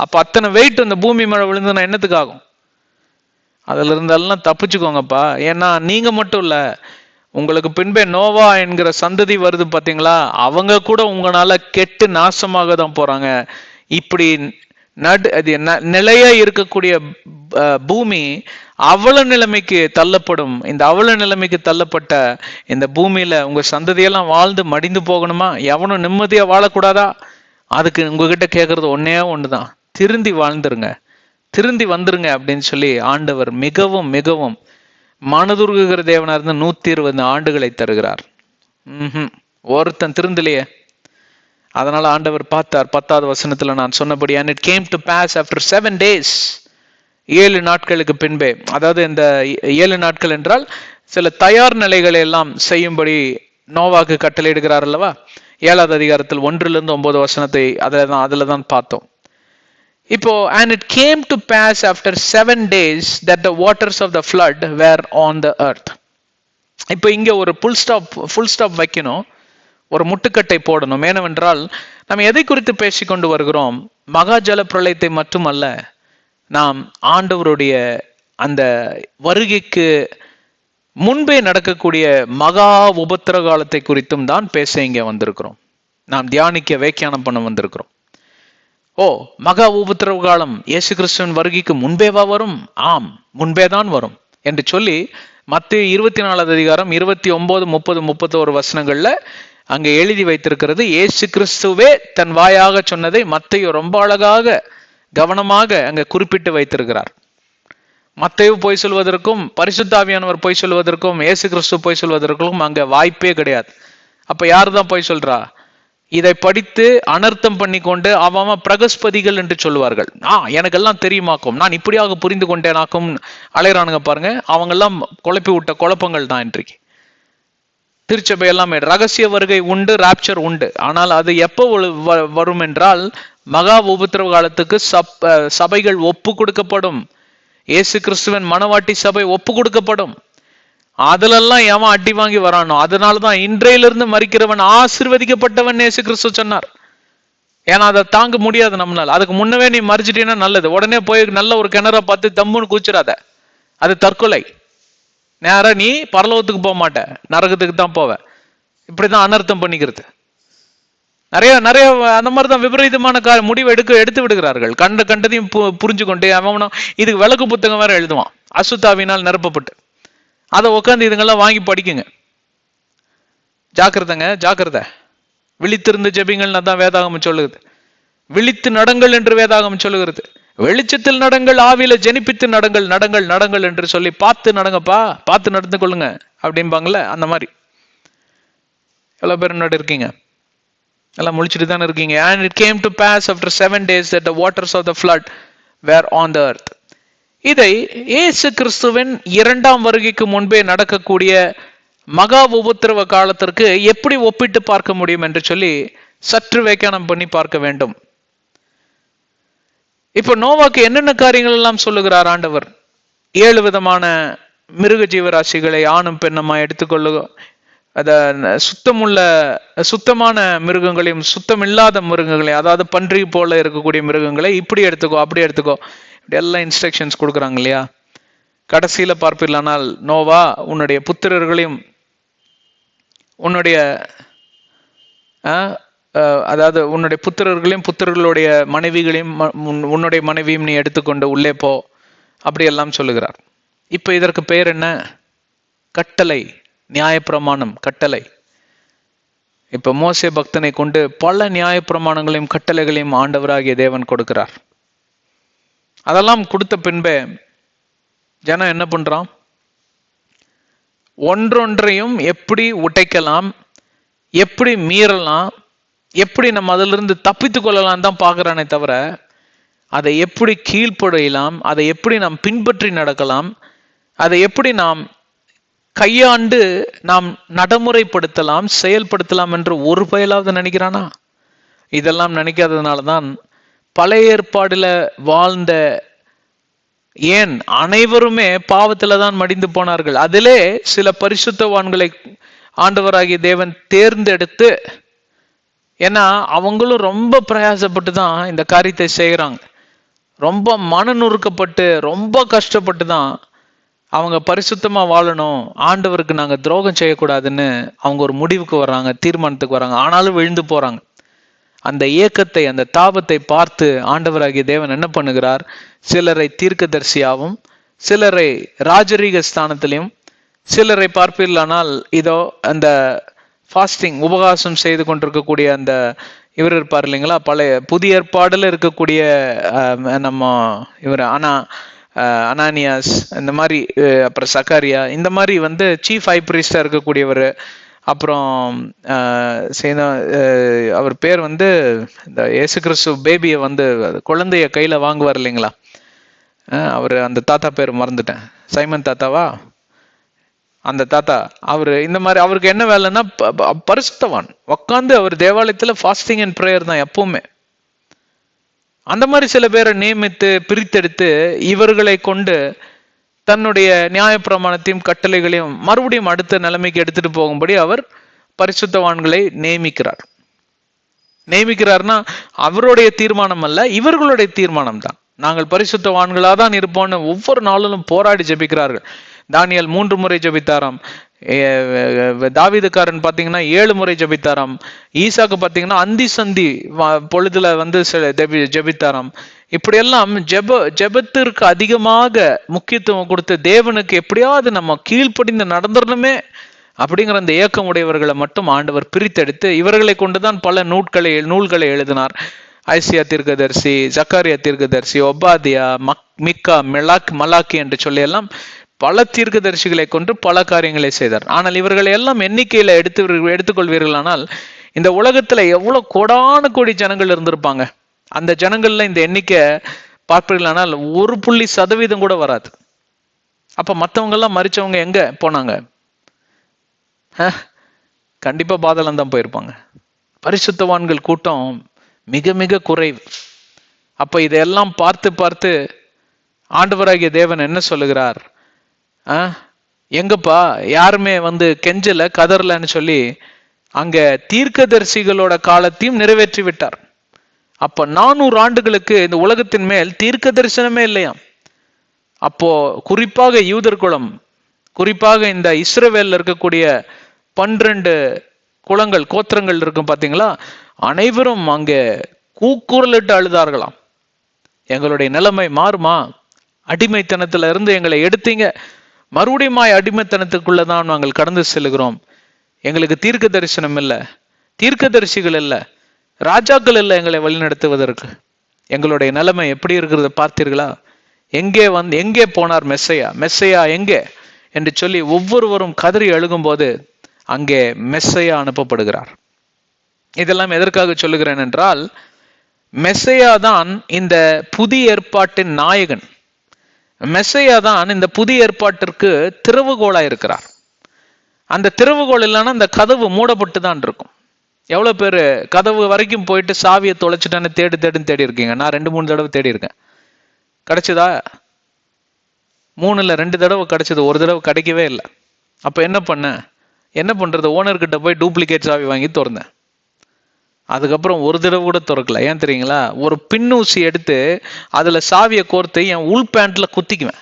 Speaker 1: அப்ப அத்தனை வெயிட் அந்த பூமி மேல விழுந்துன்னா என்னத்துக்கு ஆகும்? அதுல இருந்தெல்லாம் தப்பிச்சுக்கோங்கப்பா. ஏன்னா நீங்க மட்டும் இல்ல, உங்களுக்கு பின்பே நோவா என்கிற சந்ததி வருது பாத்தீங்களா, அவங்க கூட உங்களால கெட்டு நாசமாக தான் போறாங்க. இப்படி நிலையா இருக்கக்கூடிய பூமி அவல நிலைமைக்கு தள்ளப்படும். இந்த அவல நிலைமைக்கு தள்ளப்பட்ட இந்த பூமியில உங்க சந்ததியெல்லாம் வாழ்ந்து மடிந்து போகணுமா? எவனும் நிம்மதியா வாழக்கூடாதா? அதுக்கு உங்ககிட்ட கேட்கறது ஒன்னே ஒண்ணுதான், திருந்தி வாழ்ந்துருங்க, திருந்தி வந்துருங்க அப்படின்னு சொல்லி ஆண்டவர் மிகவும் மிகவும் மனதுருகுகிற தேவனா இருந்து 120 ஆண்டுகளை தருகிறார். ஒருத்தன் திருந்தலையே. அதனால ஆண்டவர் பார்த்தார். 10வது வசனத்துல நான் சொன்னபடி, and it came to pass after 7 days, 7 நாட்களுக்கு பின்பே, அதாவது இந்த 7 நாட்கள் என்றால் சில தயார் நிலைகளை எல்லாம் செய்யும்படி நோவாக்கு கட்டளையிடுகிறார் அல்லவா? 7வது அதிகாரத்தில் 1-9 வசனத்தை அதுல தான் பார்த்தோம். இப்போ and it came to pass after 7 days that the waters of the flood were on the earth. இப்போ இங்க ஒரு full stop வைக்கணும், ஒரு முட்டுக்கட்டை போடணும். ஏனென்றால் நாம் எதை குறித்து பேசிக்கொண்டு வருகிறோம்? மகா ஜல பிரளயத்தை மட்டுமல்ல, நாம் ஆண்டவருடைய அந்த வருகைக்கு முன்பே நடக்கக்கூடிய மகா உபத்திர காலத்தை குறித்தும் தான் பேச இங்க வந்திருக்கிறோம். நாம் தியானிக்க வியாக்கியானம் பண்ண வந்திருக்கிறோம். மகா உபத்திரவ காலம் இயேசு கிறிஸ்துவின் வருகைக்கு முன்பேவா வரும்? ஆம், முன்பேதான் வரும் என்று சொல்லி மத்தேயு 24வது அதிகாரம் 29, 30, 31 வசனங்கள்ல அங்க எழுதி வைத்திருக்கிறது. இயேசு கிறிஸ்துவே தன் வாயாக சொன்னதை மத்தேயு ரொம்ப அழகாக கவனமாக அங்க குறிப்பிட்டு வைத்திருக்கிறார். மத்தேயு போய் சொல்வதற்கும் பரிசுத்த ஆவியானவர் போய் சொல்வதற்கும் இயேசு கிறிஸ்து போய் சொல்வதற்கும் அங்க வாய்ப்பே கிடையாது. அப்ப யாருதான் போய் சொல்றா? இதை படித்து அனர்த்தம் பண்ணி கொண்டு அவன் பிரகஸ்பதிகள் என்று சொல்லுவார்கள். எனக்கெல்லாம் தெரியுமாக்கும், நான் இப்படியாக புரிந்து கொண்டேனாக்கும் அலையறானுங்க பாருங்க. அவங்க எல்லாம் குழப்பி விட்ட குழப்பங்கள் தான் இன்றைக்கு. திருச்சபை எல்லாமே ரகசிய வருகை உண்டு, ராப்சர் உண்டு. ஆனால் அது எப்போ வரும் என்றால் மகா உபத்திரவ காலத்துக்கு சபைகள் ஒப்பு கொடுக்கப்படும். இயேசு கிறிஸ்துவின் மனவாட்டி சபை ஒப்பு கொடுக்கப்படும். அதுலெல்லாம் எவன் அடி வாங்கி வரானோ, அதனாலதான் இன்றையிலிருந்து மரிக்கிறவன் ஆசீர்வதிக்கப்பட்டவன் இயேசு கிறிஸ்து சொன்னார். ஏன்னா அதை தாங்க முடியாது நம்மளால. அதுக்கு முன்னவே நீ மறிச்சிட்டீங்கன்னா நல்லது. உடனே போய் நல்ல ஒரு கிணற பார்த்து தம்முன்னு கூச்சிடாத, அது தற்கொலை. நேரா நீ பரலோகத்துக்கு போக மாட்ட, நரகத்துக்கு தான் போவ. இப்படிதான் அனர்த்தம் பண்ணிக்கிறது. நிறைய நிறைய அந்த மாதிரிதான் விபரீதமான முடிவு எடுத்து விடுகிறார்கள். கண்டதையும் புரிஞ்சு கொண்டு அவனும் இதுக்கு விளக்கு புத்தகம் வேற எழுதுவான், அசுத்தாவினால் நிரப்பப்பட்டு. அதை உட்காந்து இதுங்கெல்லாம் வாங்கி படிக்குங்க. ஜாக்கிரதைங்க, ஜாக்கிரதை. விழித்திருந்து ஜெபிங்கள் தான் வேதாகமம் சொல்லுகிறது. விழித்து நடங்கள் என்று வேதாகமம் சொல்லுகிறது. வெளிச்சத்தில் நடங்கள், ஆவியில ஜெனிப்பித்து நடங்கள், நடங்கள் நடங்கள் என்று சொல்லி பார்த்து நடங்கப்பா, பார்த்து நடந்து கொள்ளுங்க அப்படிம்பாங்கல்ல, அந்த மாதிரி. எவ்வளவு பேர் முன்னாடி இருக்கீங்க? எல்லாம் முழிச்சுட்டு தானே இருக்கீங்க. And it came to pass after 7 days that the waters of the flood were on the earth. இதை இயேசு கிறிஸ்துவின் 2ஆம் வருகைக்கு முன்பே நடக்கக்கூடிய மகா உபத்திரவ காலத்திற்கு எப்படி ஒப்பிட்டு பார்க்க முடியும் என்று சொல்லி சற்று வியாக்கியானம் பண்ணி பார்க்க வேண்டும். இப்ப நோவாக்கு என்னென்ன காரியங்கள் எல்லாம் சொல்லுகிறார் ஆண்டவர்? 7 விதமான மிருக ஜீவராசிகளை ஆணும் பெண்ணுமா எடுத்துக்கொள்ளுக, அத சுத்தமான மிருகங்களையும் சுத்தம் இல்லாத மிருகங்களையும், அதாவது பன்றி போல இருக்கக்கூடிய மிருகங்களை இப்படி எடுத்துக்கோ அப்படி எடுத்துக்கோ, இப்படி எல்லாம் இன்ஸ்ட்ரக்ஷன்ஸ் கொடுக்குறாங்க இல்லையா? கடைசியில பார்ப்பில்லானால் நோவா உன்னுடைய புத்திரர்களையும் உன்னுடைய அதாவது உன்னுடைய புத்திரர்களையும் புத்திரர்களுடைய மனைவிகளையும் உன்னுடைய மனைவியும் நீ எடுத்துக்கொண்டு உள்ளே போ, அப்படி எல்லாம் சொல்லுகிறார். இப்ப இதற்கு பெயர் என்ன? கட்டளை, நியாயப்பிரமாணம், கட்டளை. இப்ப மோசே பக்தனை கொண்டு பல நியாயப்பிரமாணங்களையும் கட்டளைகளையும் ஆண்டவராகிய தேவன் கொடுக்கிறார். அதெல்லாம் கொடுத்த பின்பே ஜனம் என்ன பண்றான்? ஒன்றொன்றையும் எப்படி உடைக்கலாம், எப்படி மீறலாம், எப்படி நம்ம அதிலிருந்து தப்பித்து கொள்ளலாம் தான் பார்க்கறானே தவிர அதை எப்படி கீழ்ப்படையலாம், அதை எப்படி நாம் பின்பற்றி நடக்கலாம், அதை எப்படி நாம் கையாண்டு நாம் நடைமுறைப்படுத்தலாம், செயல்படுத்தலாம் என்று ஒரு பயலாவது நினைக்கிறானா? இதெல்லாம் நினைக்காததுனாலதான் பழைய ஏற்பாடுல வாழ்ந்த ஏன் அனைவருமே பாவத்துல தான் மடிந்து போனார்கள். அதிலே சில பரிசுத்தவான்களை ஆண்டவராகிய தேவன் தேர்ந்தெடுத்து, ஏன்னா அவங்களும் ரொம்ப பிரயாசப்பட்டு தான் இந்த காரியத்தை செய்யறாங்க. ரொம்ப மன நுறுக்கப்பட்டு ரொம்ப கஷ்டப்பட்டு தான் அவங்க பரிசுத்தமா வாழணும், ஆண்டவருக்கு நாங்க துரோகம் செய்யக்கூடாதுன்னு அவங்க ஒரு முடிவுக்கு வர்றாங்க, தீர்மானத்துக்கு வராங்க. ஆனாலும் விழுந்து போறாங்க. அந்த ஏக்கத்தை, அந்த தாபத்தை பார்த்து ஆண்டவராகிய தேவன் என்ன பண்ணுகிறார்? சிலரை தீர்க்கதரிசியாவும், சிலரை ராஜரீக ஸ்தானத்திலையும், சிலரை பார்ப்பீர்களானால் இதோ அந்த ஃபாஸ்டிங் உபவாசம் செய்து கொண்டிருக்கக்கூடிய அந்த இவர் இருப்பார் இல்லைங்களா, பழைய புதிய ஏற்பாடுல இருக்கக்கூடிய நம்ம இவர் அனானியாஸ், இந்த மாதிரி, அப்புறம் சக்காரியா, இந்த மாதிரி வந்து சீஃப் ஹை பிரீஸ்டா இருக்கக்கூடியவர். அப்புறம் அவர் பேர் வந்து இந்த இயேசு கிறிஸ்து பேபியை வந்து குழந்தைய கையில வாங்குவார் இல்லைங்களா, அவர் அந்த தாத்தா பேர் மறந்துட்டேன், சைமன் தாத்தாவா, அந்த தாத்தா. அவரு இந்த மாதிரி, அவருக்கு என்ன வேலைன்னா பரிசுத்தவான், உட்காந்து அவர் தேவாலயத்துல ஃபாஸ்டிங் அண்ட் பிரேயர் தான் எப்பவுமே. அந்த மாதிரி சில பேரை நியமித்து பிரித்தெடுத்து இவர்களை கொண்டு தன்னுடைய நியாயப்பிரமாணத்தையும் கட்டளைகளையும் மறுபடியும் அடுத்த நிலைமைக்கு எடுத்துட்டு போகும்படி அவர் பரிசுத்தவான்களை நியமிக்கிறார்னா அவருடைய தீர்மானம் அல்ல, இவர்களுடைய தீர்மானம் தான். நாங்கள் பரிசுத்தவான்களாக தான் இருப்போம்னு ஒவ்வொரு நாளிலும் போராடி ஜெபிக்கிறார்கள். தானியேல் 3 முறை ஜெபித்தாராம். தாவீதுக்காரன் பாத்தீங்கன்னா 7 முறை ஜெபித்தாராம். ஈசாக்கு பாத்தீங்கன்னா அந்தி சந்தி பொழுதுல வந்து ஜெபித்தாராம். இப்படியெல்லாம் ஜெபத்திற்கு அதிகமாக முக்கியத்துவம் கொடுத்து தேவனுக்கு எப்படியாவது நம்ம கீழ்ப்படிந்து நடந்துடணுமே அப்படிங்கிற அந்த ஏக்கம் உடையவர்களை மட்டும் ஆண்டவர் பிரித்தெடுத்து இவர்களை கொண்டுதான் பல நூல்களை எழுதினார். ஐசியா தீர்க்கதரிசி, ஜக்காரியா தீர்க்கதரிசி, ஒபாதியா, மிக்கா, மலாக்கி என்று சொல்லி எல்லாம் பல தீர்க்கதரிசிகளை கொண்டு பல காரியங்களை செய்தார். ஆனால் இவர்களை எல்லாம் எண்ணிக்கையில எடுத்துக்கொள்வீர்களானால் இந்த உலகத்துல எவ்வளவு கோடான கோடி ஜனங்கள் இருந்திருப்பாங்க. அந்த ஜனங்கள்ல இந்த எண்ணிக்கை பார்ப்பீர்களானால் 1% கூட வராது. அப்ப மற்றவங்க எல்லாம் மறிச்சவங்க எங்க போனாங்க? கண்டிப்பா பாதாளம் தான் போயிருப்பாங்க. பரிசுத்தவான்கள் கூட்டம் மிக மிக குறைவு. அப்ப இதையெல்லாம் பார்த்து பார்த்து ஆண்டவராகிய தேவன் என்ன சொல்லுகிறார்? எங்கப்பா யாருமே வந்து கெஞ்சல கதறலன்னு சொல்லி அங்க தீர்க்கதரிசிகளோட காலத்தையும் நிறைவேற்றி விட்டார். அப்ப 400 ஆண்டுகளுக்கு இந்த உலகத்தின் மேல் தீர்க்க தரிசனமே இல்லையாம். அப்போ குறிப்பாக யூதர் குலம், குறிப்பாக இந்த இஸ்ரவேல்ல இருக்கக்கூடிய 12 குலங்கள், கோத்திரங்கள் இருக்கும் பாத்தீங்களா, அனைவரும் அங்கே கூக்குரலிட்டு அழுதார்களாம். எங்களுடைய நிலைமை மாறுமா? அடிமைத்தனத்துல இருந்து எங்களை எடுத்தீங்க, மறுபடியும் அடிமைத்தனத்துக்குள்ளதான் நாங்கள் கடந்து செல்கிறோம். எங்களுக்கு தீர்க்க தரிசனம் இல்லை, தீர்க்கதரிசிகள் இல்லை, ராஜாக்கள் இல்லை எங்களை வழிநடத்துவதற்கு. எங்களுடைய நிலைமை எப்படி இருக்கிறத பார்த்தீர்களா? எங்கே போனார் மெஸ்ஸையா எங்கே என்று சொல்லி ஒவ்வொருவரும் கதறி அழுகும் போது அங்கே மெஸ்ஸையா அனுப்பப்படுகிறார். இதெல்லாம் எதற்காக சொல்லுகிறேன் என்றால், மெஸ்ஸையா தான் இந்த புதிய ஏற்பாட்டின் நாயகன். மெஸ்ஸையா தான் இந்த புதிய ஏற்பாட்டிற்கு திறவுகோலா இருக்கிறார். அந்த திறவுகோல் இல்லைன்னா அந்த கதவு மூடப்பட்டு தான் இருக்கும். எவ்வளவு பேர் கதவு வரைக்கும் போயிட்டு சாவியை தொலைச்சிட்டான்னு தேடி இருக்கீங்க? நான் 2-3 தடவை தேடி இருக்கேன். கிடைச்சதா? 3 இல்ல 2 தடவை கிடைச்சது, ஒரு தடவை கிடைக்கவே இல்லை. அப்ப என்ன பண்றது? ஓனர்கிட்ட போய் டூப்ளிகேட் சாவி வாங்கி திறந்தேன். அதுக்கப்புறம் ஒரு தடவை கூட திறக்கல. ஏன் தெரியுங்களா? ஒரு பின்னூசி எடுத்து அதுல சாவியை கோர்த்து என் உள் பேண்ட்ல குத்திக்குவேன்.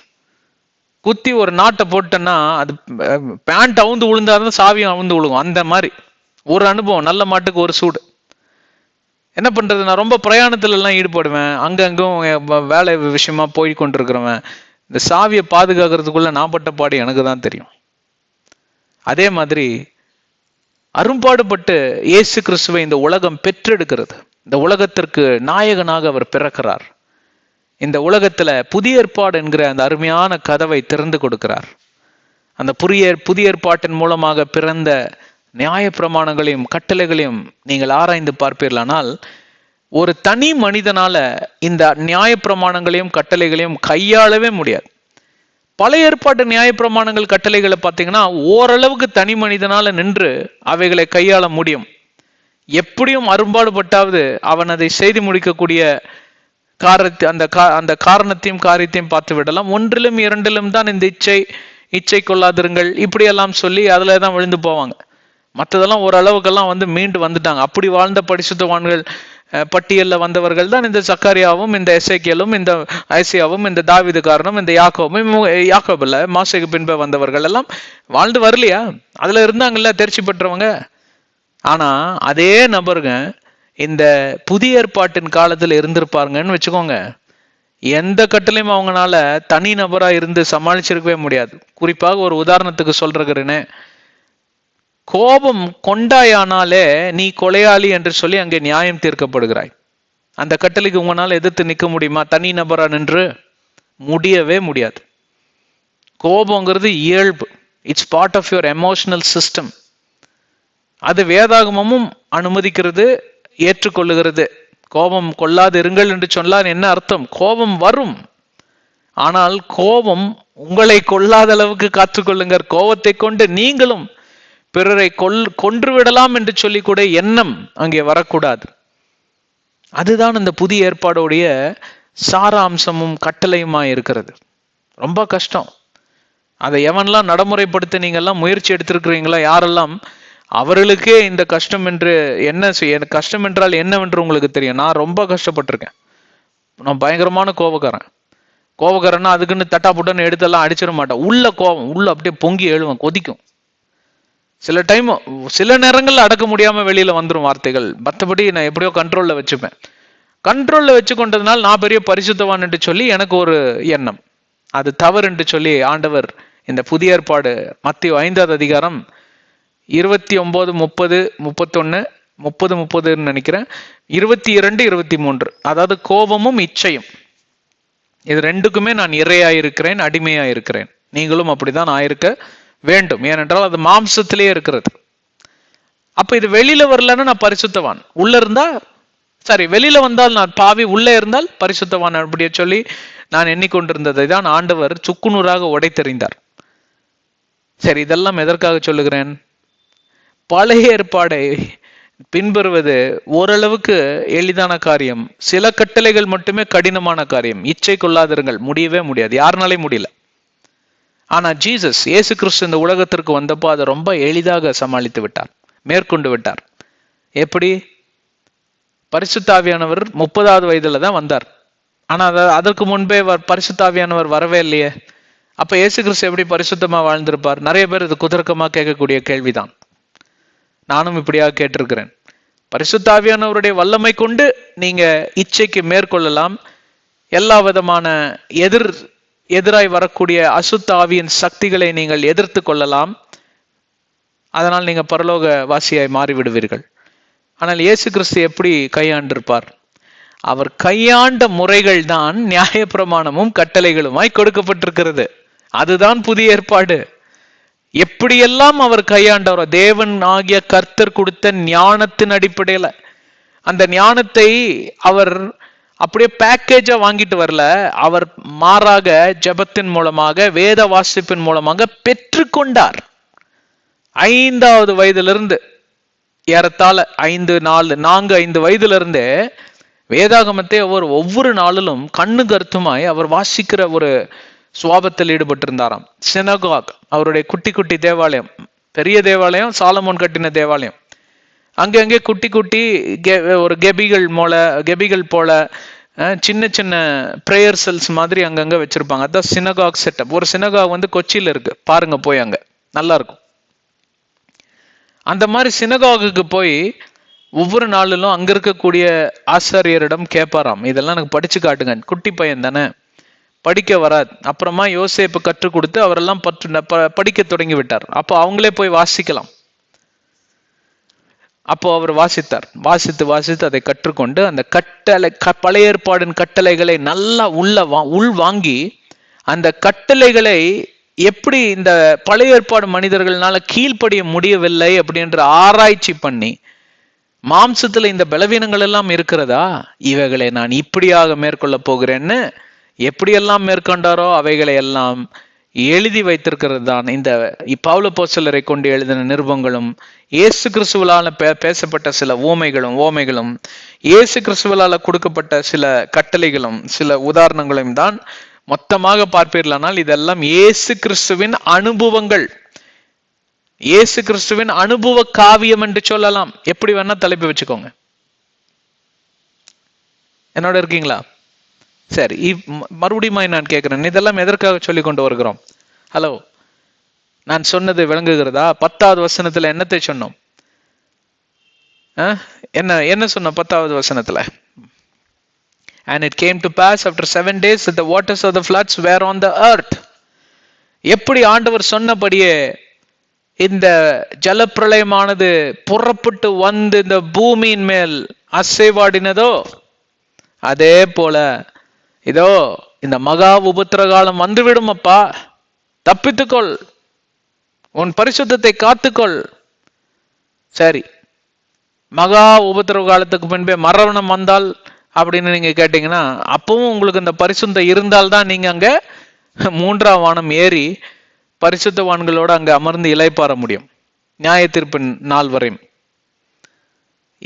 Speaker 1: குத்தி ஒரு நாட்டை போட்டேன்னா அது பேண்ட் அவுந்து விழுந்தாதான் சாவியும் அவுந்து விழுகும். அந்த மாதிரி ஒரு அனுபவம். நல்ல மாட்டுக்கு ஒரு சூடு. என்ன பண்றது? நான் ரொம்ப பிரயாணத்துல எல்லாம் ஈடுபடுவேன். அங்கங்கும் வேலை விஷயமா போய் கொண்டிருக்கிறவன். இந்த சாவியை பாதுகாக்கிறதுக்குள்ள நான் பட்ட பாடு எனக்கு தான் தெரியும். அதே மாதிரி அரும்பாடுபட்டு இயேசு கிறிஸ்துவை இந்த உலகம் பெற்றெடுக்கிறது. இந்த உலகத்திற்கு நாயகனாக அவர் பிறக்கிறார். இந்த உலகத்துல புதிய ஏற்பாடு என்கிற அந்த அருமையான கதவை திறந்து கொடுக்கிறார். அந்த புதிய ஏற்பாட்டின் மூலமாக பிறந்த நியாய பிரமாணங்களையும் கட்டளைகளையும் நீங்கள் ஆராய்ந்து பார்ப்பீர்களானால், ஒரு தனி மனிதனால இந்த நியாய பிரமாணங்களையும் கட்டளைகளையும் கையாளவே முடியாது. பழைய ஏற்பாட்டு நியாயப்பிரமாணங்கள் கட்டளைகளை பார்த்தீங்கன்னா ஓரளவுக்கு தனி மனிதனால நின்று அவைகளை கையாள முடியும். எப்படியும் அரும்பாடுபட்டாவது அவன் அதை செய்து முடிக்கக்கூடிய அந்த காரணத்தையும் காரியத்தையும் பார்த்து விடலாம். ஒன்றிலும் இரண்டிலும் தான் இந்த இச்சை கொள்ளாதிருங்கள் இப்படியெல்லாம் சொல்லி அதுல தான் விழுந்து போவாங்க. மற்றதெல்லாம் ஓரளவுக்கெல்லாம் மீண்டு வந்துட்டாங்க. அப்படி வாழ்ந்த பரிசுத்தவான்கள் பட்டியல்ல வந்தவர்கள் தான் இந்த சக்காரியாவும், இந்த எசேக்கியலும், இந்த ஐசியாவும், இந்த தாவீதுகாரனும், இந்த யாக்கோபுல மாசேக்கு பின்பு வந்தவர்கள் எல்லாம் வாழ்ந்து வரலையா? அதுல இருந்தாங்கல்ல தேர்ச்சி பெற்றவங்க. ஆனா அதே நபருங்க இந்த புதிய ஏற்பாட்டின் காலத்துல இருந்திருப்பாருங்கன்னு வச்சுக்கோங்க, எந்த கட்டளையும் அவங்களால தனி நபரா இருந்து சமாளிச்சிருக்கவே முடியாது. குறிப்பாக ஒரு உதாரணத்துக்கு சொல்றேன்னு, கோபம் கொண்டாயானாலே நீ கொலையாளி என்று சொல்லி அங்கே நியாயம் தீர்க்கப்படுகிறாய். அந்த கட்டளைக்கு உங்களால எதிர்த்து நிற்க முடியுமா தனி நபரா நின்று? முடியவே முடியாது. கோபங்கிறது இயல்பு. It's part of your emotional system. அது வேதாகமமும் அனுமதிக்கிறது, ஏற்றுக்கொள்ளுகிறது. கோபம் கொள்ளாது இருங்கள் என்று சொன்னால் என்ன அர்த்தம்? கோபம் வரும், ஆனால் கோபம் உங்களை கொள்ளாத அளவுக்கு காத்துக்கொள்ளுங்க. கோபத்தை கொண்டு நீங்களும் பிறரை கொன்று விடலாம் என்று சொல்லி கூட எண்ணம் அங்கே வரக்கூடாது. அதுதான் இந்த புதிய ஏற்பாடுடைய சாராம்சமும் கட்டளையுமா இருக்கிறது. ரொம்ப கஷ்டம். அதை எவன்லாம் நடைமுறைப்படுத்த நீங்கெல்லாம் முயற்சி எடுத்திருக்கிறீங்களா, யாரெல்லாம், அவர்களுக்கே இந்த கஷ்டம் என்று எனக்கு கஷ்டம் என்றால் என்னவென்று உங்களுக்கு தெரியும். நான் ரொம்ப கஷ்டப்பட்டிருக்கேன். நான் பயங்கரமான கோபக்காரன்னா அதுக்குன்னு தட்டா புட்டன்னு எடுத்தெல்லாம் அடிச்சிட மாட்டேன். உள்ள கோபம் உள்ள அப்படியே பொங்கி எழுவேன், கொதிக்கும். சில நேரங்கள்ல அடக்க முடியாம வெளியில வந்துடும் வார்த்தைகள். மற்றபடி நான் எப்படியோ கண்ட்ரோல்ல வச்சுப்பேன். கண்ட்ரோல்ல வச்சு கொண்டதுனால நான் பெரிய பரிசுத்தவான் என்று சொல்லி எனக்கு ஒரு எண்ணம். அது தவறு என்று சொல்லி ஆண்டவர் இந்த புதிய ஏற்பாடு மத்தேயு 5வது அதிகாரம் 29, 30, 31, 30 நினைக்கிறேன், 22, 23, அதாவது கோபமும் இச்சையும், இது ரெண்டுக்குமே நான் இறையாயிருக்கிறேன், அடிமையாயிருக்கிறேன். நீங்களும் அப்படிதான் ஆயிருக்க வேண்டும். ஏனென்றால் அது மாம்சத்திலேயே இருக்கிறது. அப்ப இது வெளியில வரலன்னா நான் பரிசுத்தவான், உள்ள இருந்தா வெளியில வந்தால் நான் பாவி, உள்ள இருந்தால் பரிசுத்தவான் அப்படியே சொல்லி நான் எண்ணிக்கொண்டிருந்ததை தான் ஆண்டவர் சுக்குநூறாக உடைத்தெறிந்தார். சரி, இதெல்லாம் எதற்காக சொல்லுகிறேன்? பழைய ஏற்பாடை பின்பற்றுவது ஓரளவுக்கு எளிதான காரியம். சில கட்டளைகள் மட்டுமே கடினமான காரியம். இச்சை கொள்ளாதிருங்கள் முடியவே முடியாது, யாருனாலே முடியல. ஆனா இயேசு கிறிஸ்து இந்த உலகத்திற்கு வந்தப்போ அதை ரொம்ப எளிதாக சமாளித்து விட்டார், மேற்கொண்டு விட்டார். எப்படி? பரிசுத்த ஆவியானவர் 30வது வயதுல தான் வந்தார். ஆனா அதற்கு முன்பே பரிசுத்த ஆவியானவர் வரவே இல்லையே. அப்ப இயேசு கிறிஸ்து எப்படி பரிசுத்தமா வாழ்ந்திருப்பார்? நிறைய பேர் இது குதர்க்கமா கேட்கக்கூடிய கேள்விதான். நானும் இப்படியாக கேட்டிருக்கிறேன். பரிசுத்த ஆவியானவருடைய வல்லமை கொண்டு நீங்க இச்சைக்கு மேற்கொள்ளலாம். எல்லா விதமான எதிராய் வரக்கூடிய அசுத்த ஆவியின் சக்திகளை நீங்கள் எதிர்த்து கொள்ளலாம். அதனால் நீங்க பரலோக வாசியாய் மாறிவிடுவீர்கள். ஆனால் இயேசு கிறிஸ்து எப்படி கையாண்டிருப்பார்? அவர் கையாண்ட முறைகள் தான் நியாயப்பிரமாணமும் கட்டளைகளுமாய் கொடுக்கப்பட்டிருக்கிறது. அதுதான் புதிய ஏற்பாடு. எப்படியெல்லாம் அவர் கையாண்டவரோ, தேவன் ஆகிய கர்த்தர் கொடுத்த ஞானத்தின் அடிப்படையில, அந்த ஞானத்தை அவர் அப்படியே பேக்கேஜா வாங்கிட்டு வரல. அவர் மாறாக ஜெபத்தின் மூலமாக, வேத வாசிப்பின் மூலமாக பெற்றுக்கொண்டார். 5வது வயதிலிருந்து ஏறத்தாழ 4-5 வயதிலிருந்தே வேதாகமத்தை அவர் ஒவ்வொரு நாளிலும் கண்ணு கருத்துமாய் அவர் வாசிக்கிற ஒரு சுவாபத்தில் ஈடுபட்டிருந்தாராம். சினகாக், அவருடைய குட்டி குட்டி தேவாலயம், பெரிய தேவாலயம் சாலமோன் கட்டின தேவாலயம், அங்கே குட்டி ஒரு கெபிகள் போல சின்ன சின்ன பிரேயர் செல்ஸ் மாதிரி அங்கங்க வச்சிருப்பாங்க. அதான் சினகாக் செட்டப். ஒரு சினகாக் கொச்சியில இருக்கு, பாருங்க போய், அங்க நல்லா இருக்கும். அந்த மாதிரி சினகாகுக்கு போய் ஒவ்வொரு நாளிலும் அங்க இருக்கக்கூடிய ஆசாரியரிடம் கேட்பாராம், இதெல்லாம் எனக்கு படிச்சு காட்டுங்க, குட்டி பையன் தானே படிக்க வராது. அப்புறமா யோசேப்பு கற்றுக் கொடுத்து அவரெல்லாம் படிக்க தொடங்கி விட்டார். அப்போ அவங்களே போய் வாசிக்கலாம். அப்போ அவர் வாசித்து அதை கற்றுக்கொண்டு அந்த பழைய ஏற்பாடின் கட்டளைகளை நல்லா உள் வாங்கி, அந்த கட்டளைகளை எப்படி இந்த பழைய ஏற்பாடு மனிதர்களால கீழ்ப்படிய முடியவில்லை அப்படின்ற ஆராய்ச்சி பண்ணி, மாம்சத்துல இந்த பலவீனங்கள் எல்லாம் இருக்கிறதா, இவைகளை நான் இப்படியாக மேற்கொள்ள போகிறேன்னு எப்படியெல்லாம் மேற்கொண்டாரோ அவைகளை எல்லாம் எழுதி வைத்திருக்கிறது தான் இந்த பவுல் அப்போஸ்தலரை கொண்டு எழுதின நிருபங்களும், இயேசு கிறிஸ்துவால பேசப்பட்ட சில ஓமைகளும் இயேசு கிறிஸ்துவால கொடுக்கப்பட்ட சில கட்டளைகளும் சில உதாரணங்களையும் தான் மொத்தமாக பார்ப்பீர்களானால் இதெல்லாம் இயேசு கிறிஸ்துவின் அனுபவங்கள், இயேசு கிறிஸ்துவின் அனுபவ காவியம் என்று சொல்லலாம். எப்படி வேணா தலைப்பு வச்சுக்கோங்க. என்னோட இருக்கீங்களா? சரி, மறுபடியும் நான் கேட்கிறேன், இதெல்லாம் எதற்காக சொல்லி கொண்டு வருகிறோம்? ஹலோ, நான் சொன்னது விளங்குகிறதா? 10வது வசனத்துல என்னத்தை சொன்னோம்? என்ன சொன்னோம் 10வது வசனத்துல? And it came to pass after 7 days that the waters of the floods were on the earth. எப்படி ஆண்டவர் சொன்னபடியே இந்த ஜலப்பிரளயமானது புறப்பட்டு வந்து இந்த பூமியின் மேல் அசைவாடினதோ, அதே போல இதோ இந்த மகா உபத்திர காலம் வந்துவிடும். அப்பா, தப்பித்துக்கொள், உன் பரிசுத்தத்தை காத்துக்கொள். சரி, மகா உபத்திர காலத்துக்கு பின்பே மரணம் வந்தால் அப்படின்னு நீங்க கேட்டீங்கன்னா, அப்பவும் உங்களுக்கு இந்த பரிசுத்தம் இருந்தால்தான் நீங்க அங்க 3ஆம் வானம் ஏறி பரிசுத்தவான்களோடு அங்க அமர்ந்து இளைப்பாற முடியும் நியாய தீர்ப்பின் நாள் வரையும்.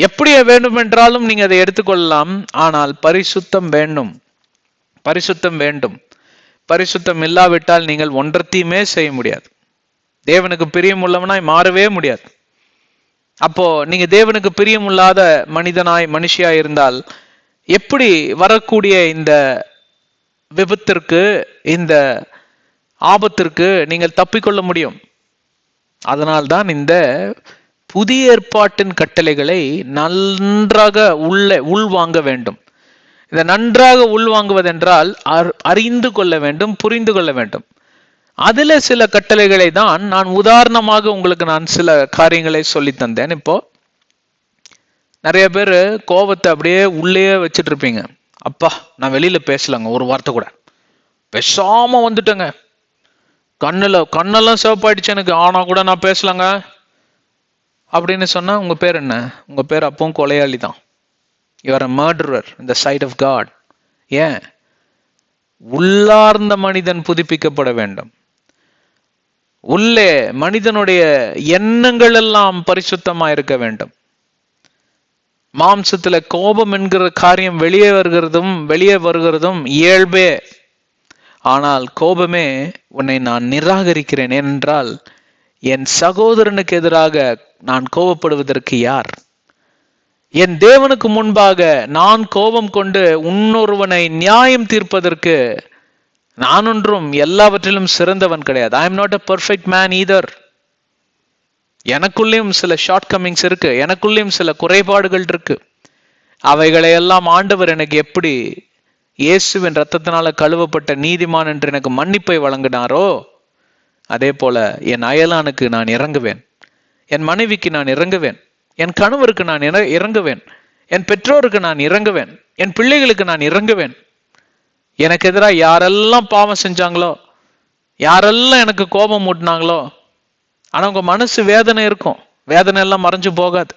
Speaker 1: எப்படி வேண்டுமென்றாலும் நீங்க அதை எடுத்துக்கொள்ளலாம். ஆனால் பரிசுத்தம் வேண்டும், பரிசுத்தம் வேண்டும். பரிசுத்தம் இல்லாவிட்டால் நீங்கள் ஒன்றத்தையுமே செய்ய முடியாது. தேவனுக்கு பிரியம் உள்ளவனாய் மாறவே முடியாது. அப்போ நீங்க தேவனுக்கு பிரியமில்லாத மனுஷியாய் இருந்தால் எப்படி வரக்கூடிய இந்த விபத்திற்கு, இந்த ஆபத்திற்கு நீங்கள் தப்பிக்கொள்ள முடியும்? அதனால்தான் இந்த புதிய ஏற்பாட்டின் கட்டளைகளை நன்றாக உள்வாங்க வேண்டும். இதை நன்றாக உள்வாங்குவதென்றால் அறிந்து கொள்ள வேண்டும், புரிந்து கொள்ள வேண்டும். அதுல சில கட்டளைகளை தான் நான் உதாரணமாக உங்களுக்கு நான் சில காரியங்களை சொல்லி தந்தேன். இப்போ நிறைய பேர் கோபத்தை அப்படியே உள்ளே வச்சுட்டு இருப்பீங்க. அப்பா, நான் வெளியில பேசலங்க, ஒரு வார்த்தை கூட பேசாம வந்துட்டேங்க, கண்ணெல்லாம் சிவப்பாயிடுச்சு எனக்கு, ஆனா கூட நான் பேசலங்க அப்படின்னு சொன்னா உங்க பேர் என்ன? உங்க பேர் அப்பவும் கொலையாளி தான். You are a murderer in the sight of God. ஏன்? உள்ளார்ந்த மனிதன் புதுப்பிக்கப்பட வேண்டும். உள்ளே மனிதனுடைய எண்ணங்கள் எல்லாம் பரிசுத்தமா இருக்க வேண்டும். மாம்சத்துல கோபம் என்கிற காரியம் வெளியே வருகிறதும் இயல்பே. ஆனால் கோபமே, உன்னை நான் நிராகரிக்கிறேன் என்றால் என் சகோதரனுக்கு எதிராக நான் கோபப்படுவதற்கு யார்? என் தேவனுக்கு முன்பாக நான் கோபம் கொண்டு இன்னொருவனை நியாயம் தீர்ப்பதற்கு நான் ஒன்றும் எல்லாவற்றிலும் சிறந்தவன் கிடையாது. I am not a perfect man either. எனக்குள்ளேயும் சில ஷார்ட் கமிங்ஸ் இருக்கு, எனக்குள்ளேயும் சில குறைபாடுகள் இருக்கு. அவைகளை எல்லாம் ஆண்டவர் எனக்கு எப்படி இயேசுவின் ரத்தத்தினால கழுவப்பட்ட நீதிமான் என்று எனக்கு மன்னிப்பை வழங்கினாரோ, அதே போல என் அயலானுக்கு நான் இறங்குவேன், என் மனைவிக்கு நான் இறங்குவேன், என் கணவருக்கு நான் இறங்குவேன், என் பெற்றோருக்கு நான் இறங்குவேன், என் பிள்ளைகளுக்கு நான் இறங்குவேன். எனக்கு எதிராக யாரெல்லாம் பாவம் செஞ்சாங்களோ, யாரெல்லாம் எனக்கு கோபம் மூட்டினாங்களோ, ஆனா உங்க மனசு வேதனை இருக்கும், வேதனை எல்லாம் மறைஞ்சு போகாது.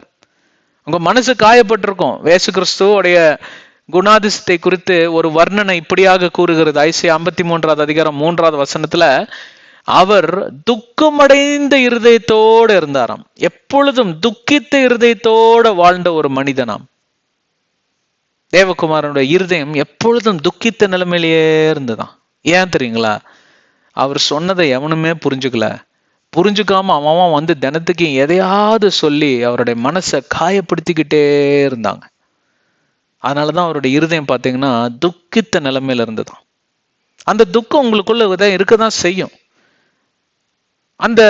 Speaker 1: உங்க மனசு காயப்பட்டிருக்கும். இயேசு கிறிஸ்துவோடைய குணாதிசத்தை குறித்து ஒரு வர்ணனை இப்படியாக கூறுகிறது. ஐசியா 53வது அதிகாரம் 3வது வசனத்துல, அவர் துக்கமடைந்த இருதயத்தோடு இருந்தாராம். எப்பொழுதும் துக்கித்த இருதயத்தோட வாழ்ந்த ஒரு மனிதனாம். தேவகுமாரனுடைய இருதயம் எப்பொழுதும் துக்கித்த நிலைமையிலேயே இருந்ததாம். ஏன் தெரியுங்களா? அவர் சொன்னதை எவனுமே புரிஞ்சுக்காம அவன் வந்து தினத்துக்கு எதையாவது சொல்லி அவருடைய மனசை காயப்படுத்திக்கிட்டே இருந்தாங்க. அதனாலதான் அவருடைய இருதயம் பார்த்தீங்கன்னா துக்கித்த நிலைமையில இருந்ததாம். அந்த துக்கம் உங்களுக்குள்ள இருக்கதான் செய்யும், அந்த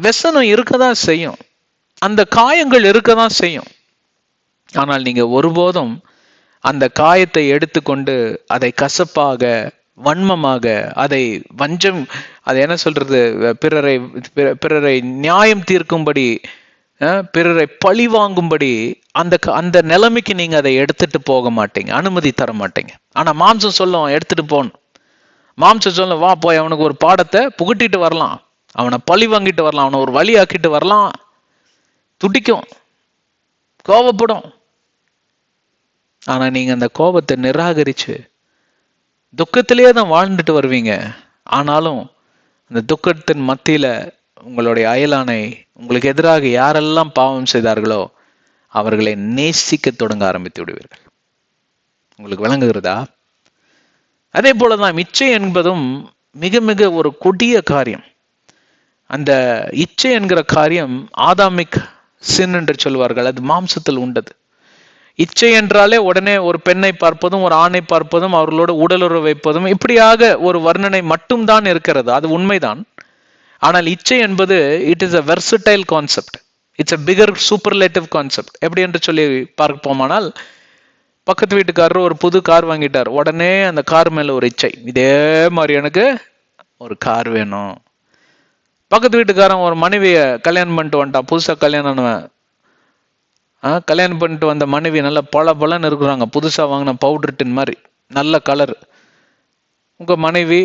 Speaker 1: व्यसனம் இருக்கதான் செய்யும், அந்த காயங்கள் இருக்கதான் செய்யும். ஆனால் நீங்க ஒருபோதும் அந்த காயத்தை எடுத்துக்கொண்டு அதை கசப்பாக, வன்மமாக, அதை வஞ்சம், அதை என்ன சொல்றது, பிறரை நியாயம் தீர்க்கும்படி, பிறரை பழி வாங்கும்படி அந்த நிலைமைக்கு நீங்க அதை எடுத்துட்டு போக மாட்டீங்க, அனுமதி தர மாட்டீங்க. ஆனா மாம்சம் சொல்லும் எடுத்துட்டு போகணும். மாம்சம் சொல்லும், வா போய் அவனுக்கு ஒரு பாடத்தை புகட்டிட்டு வரலாம், அவனை பழி வாங்கிட்டு வரலாம், அவனை ஒரு வழி ஆக்கிட்டு வரலாம். துடிக்கும், கோபப்படும். ஆனா நீங்க அந்த கோபத்தை நிராகரிச்சு துக்கத்திலேயே தான் வாழ்ந்துட்டு வருவீங்க. ஆனாலும் அந்த துக்கத்தின் மத்தியில உங்களுடைய அயலானை, உங்களுக்கு எதிராக யாரெல்லாம் பாவம் செய்தார்களோ அவர்களை நேசிக்க தொடங்க ஆரம்பித்து விடுவீர்கள். உங்களுக்கு விளங்குகிறதா? அதே போலதான் இச்சை என்பதும் மிக மிக ஒரு கொடிய காரியம். அந்த இச்சை என்கிற காரியம் ஆதாமிக் சின் என்று சொல்வார்கள். அது மாம்சத்தில் உண்டது. இச்சை என்றாலே உடனே ஒரு பெண்ணை பார்ப்பதும் ஒரு ஆணை பார்ப்பதும் அவர்களோட உடலுறவு வைப்பதும் இப்படியாக ஒரு வர்ணனை மட்டும்தான் இருக்கிறது. அது உண்மைதான். ஆனால் இச்சை என்பது it is a versatile concept. It's a bigger superlative concept. எப்படி என்று சொல்லி பார்ப்போமானால், பக்கத்து வீட்டுக்காரர் ஒரு புது கார் வாங்கிட்டார். உடனே அந்த கார் மேல ஒரு இச்சை, இதே மாதிரி எனக்கு ஒரு கார் வேணும். பக்கத்து வீட்டுக்காரன் ஒரு மனைவிய கல்யாணம் பண்ணிட்டு வந்துட்டான். புதுசா கல்யாணம் பண்ணிட்டு வந்த மனைவி நல்ல பலன்னு இருக்கிறாங்க. புதுசா வாங்கின பவுடர் டின் மாதிரி நல்ல கலர். உங்க மனைவி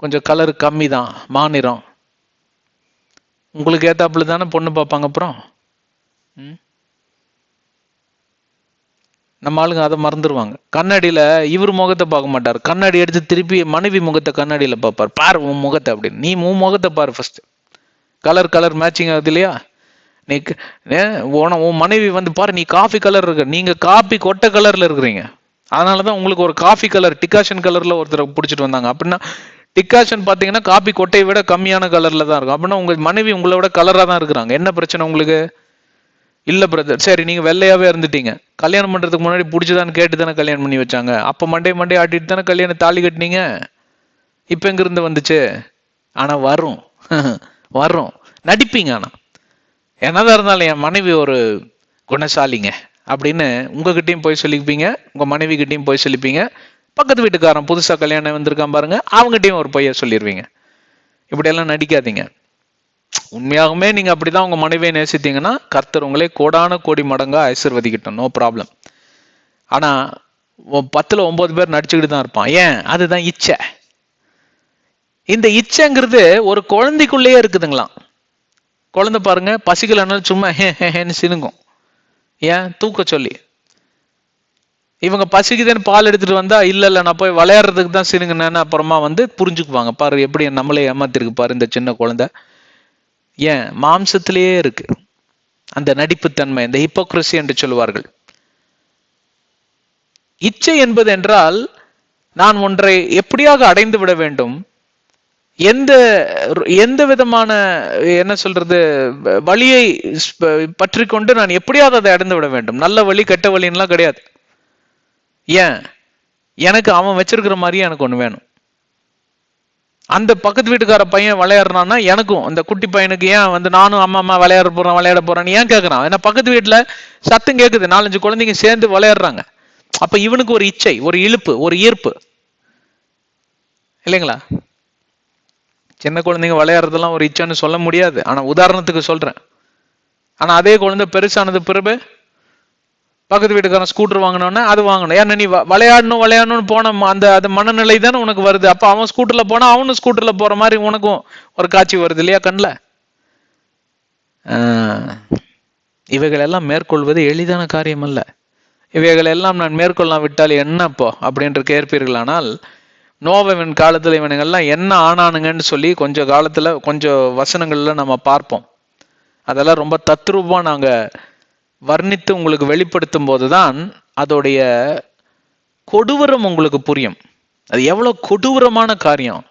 Speaker 1: கொஞ்சம் கலர் கம்மி தான், மாநிறம். உங்களுக்கு ஏத்தாப்புல தானே பொண்ணு பார்ப்பாங்க. அப்புறம் நம்ம ஆளுங்க அதை மறந்துடுவாங்க. கண்ணாடியில இவர் முகத்தை பார்க்க மாட்டார். கண்ணாடி எடுத்து திருப்பி மனைவி முகத்தை கண்ணாடியில பார்ப்பார். பாரு உன் முகத்தை அப்படின்னு. நீ உன் முகத்தை பாரு ஃபர்ஸ்ட். கலர் மேட்சிங் ஆகுது இல்லையா? நீ உன் மனைவி வந்து பாரு, நீ காஃபி கலர் இருக்க, நீங்க காபி கொட்டை கலர்ல இருக்கிறீங்க. அதனாலதான் உங்களுக்கு ஒரு காஃபி கலர் டிகாஷன் கலர்ல ஒருத்தர் பிடிச்சிட்டு வந்தாங்க. அப்படின்னா டிகாஷன் பாத்தீங்கன்னா காபி கொட்டையை விட கம்மியான கலர்ல தான் இருக்கும். அப்படின்னா உங்க மனைவி உங்களை விட கலரா தான் இருக்கிறாங்க. என்ன பிரச்சனை உங்களுக்கு? இல்ல பிரதர், சரி நீங்க வெள்ளையாவே இருந்துட்டீங்க. கல்யாணம் பண்றதுக்கு முன்னாடி பிடிச்சதான்னு கேட்டு தானே கல்யாணம் பண்ணி வச்சாங்க. அப்ப மண்டே ஆட்டிட்டு தானே கல்யாணம் தாலி கட்டினீங்க. இப்ப எங்க இருந்து வந்துச்சு? ஆனா வரும் வரும், நடிப்பீங்க. ஆனா என்னதான் இருந்தாலும் என் மனைவி ஒரு குணசாலிங்க அப்படின்னு உங்ககிட்டயும் போய் சொல்லிப்பீங்க, உங்க மனைவி கிட்டையும் போய் சொல்லிப்பீங்க. பக்கத்து வீட்டுக்காரன் புதுசா கல்யாணம் வந்திருக்கான் பாருங்க, அவங்ககிட்டயும் ஒரு பொய்ய சொல்லிடுவீங்க. இப்படி எல்லாம் நடிக்காதீங்க. உண்மையாகவே நீங்க அப்படிதான் உங்க மனைவியை நேசித்தீங்கன்னா கர்த்தர் உங்களே கோடான கோடி மடங்கா ஆசீர்வதிக்கட்டும், நோ ப்ராப்ளம். ஆனா 10ல் 9 பேர் நடிச்சுக்கிட்டு தான் இருப்பான். ஏன்? அதுதான் இச்சை. இந்த இச்சைங்கிறது ஒரு குழந்தைக்குள்ளேயே இருக்குதுங்களாம். குழந்தை பாருங்க, பசிக்கலனாலும் சும்மா ஹேன்னு சினுங்கும். ஏன்? தூக்க சொல்லி. இவங்க பசிக்குதுன்னு பால் எடுத்துட்டு வந்தா இல்ல நான் போய் விளையாடுறதுக்கு தான் சினுங்கன்னு அப்புறமா வந்து புரிஞ்சுக்குவாங்க. பாரு எப்படி நம்மளே ஏமாத்திருக்கு பாரு இந்த சின்ன குழந்தை. ஏன்? மாம்சத்திலேயே இருக்கு அந்த நடிப்புத்தன்மை, இந்த ஹிப்போக்ரசி என்று சொல்வார்கள். இச்சை என்பது என்றால் நான் ஒன்றை எப்படியாக அடைந்து விட வேண்டும், எந்த விதமான என்ன சொல்றது வழியை பற்றி கொண்டு நான் எப்படியாவது அதை அடைந்து விட வேண்டும். நல்ல வழி கெட்ட வழின்னுலாம் கிடையாது. ஏன்? எனக்கு அவன் வச்சிருக்கிற மாதிரியே எனக்கு ஒண்ணு வேணும். அந்த பக்கத்து வீட்டுக்கார பையன் விளையாடுறான்னா எனக்கும் அந்த குட்டி பையனுக்கு ஏன் வந்து நானும் அம்மா விளையாட போறேன்னு ஏன் கேட்கறான்? ஏன்னா பக்கத்து வீட்டுல சத்தம் கேட்குது, 4-5 குழந்தைங்க சேர்ந்து விளையாடுறாங்க. அப்ப இவனுக்கு ஒரு இச்சை, ஒரு இழுப்பு, ஒரு ஈர்ப்பு இல்லைங்களா? சின்ன குழந்தைங்க விளையாடுறதெல்லாம் ஒரு இச்சைன்னு சொல்ல முடியாது, ஆனா உதாரணத்துக்கு சொல்றேன். ஆனா அதே குழந்தை பெருசானது பிறகு பக்கத்து வீட்டுக்காரன் ஸ்கூட்டர் வாங்கினோன்னா அது வாங்கணும். ஏன்னா நீ விளையாடணும்னு போன அந்த மனநிலை தானே உனக்கு வருது. அப்ப அவன் ஸ்கூட்டர்ல போனா அவனும் ஸ்கூட்டர்ல போற மாதிரி உனக்கும் ஒரு காட்சி வருது இல்லையா கண்ணுல? இவைகள் எல்லாம் மேற்கொள்வது எளிதான காரியம் அல்ல. இவைகள் எல்லாம் நான் மேற்கொள்ளலாம் விட்டால் என்னப்போ அப்படின்ற கேட்பீர்களானால், நோவாவின் காலத்துல இவனுங்கெல்லாம் என்ன ஆனானுங்கன்னு சொல்லி கொஞ்சம் வசனங்கள்ல நம்ம பார்ப்போம். அதெல்லாம் ரொம்ப தத்ரூபமா நாங்க வர்ணித்து உங்களுக்கு வெளிப்படுத்தும் போதுதான் அதோடைய கொடூரம் உங்களுக்கு புரியும். அது எவ்வளவு கொடூரமான காரியம்.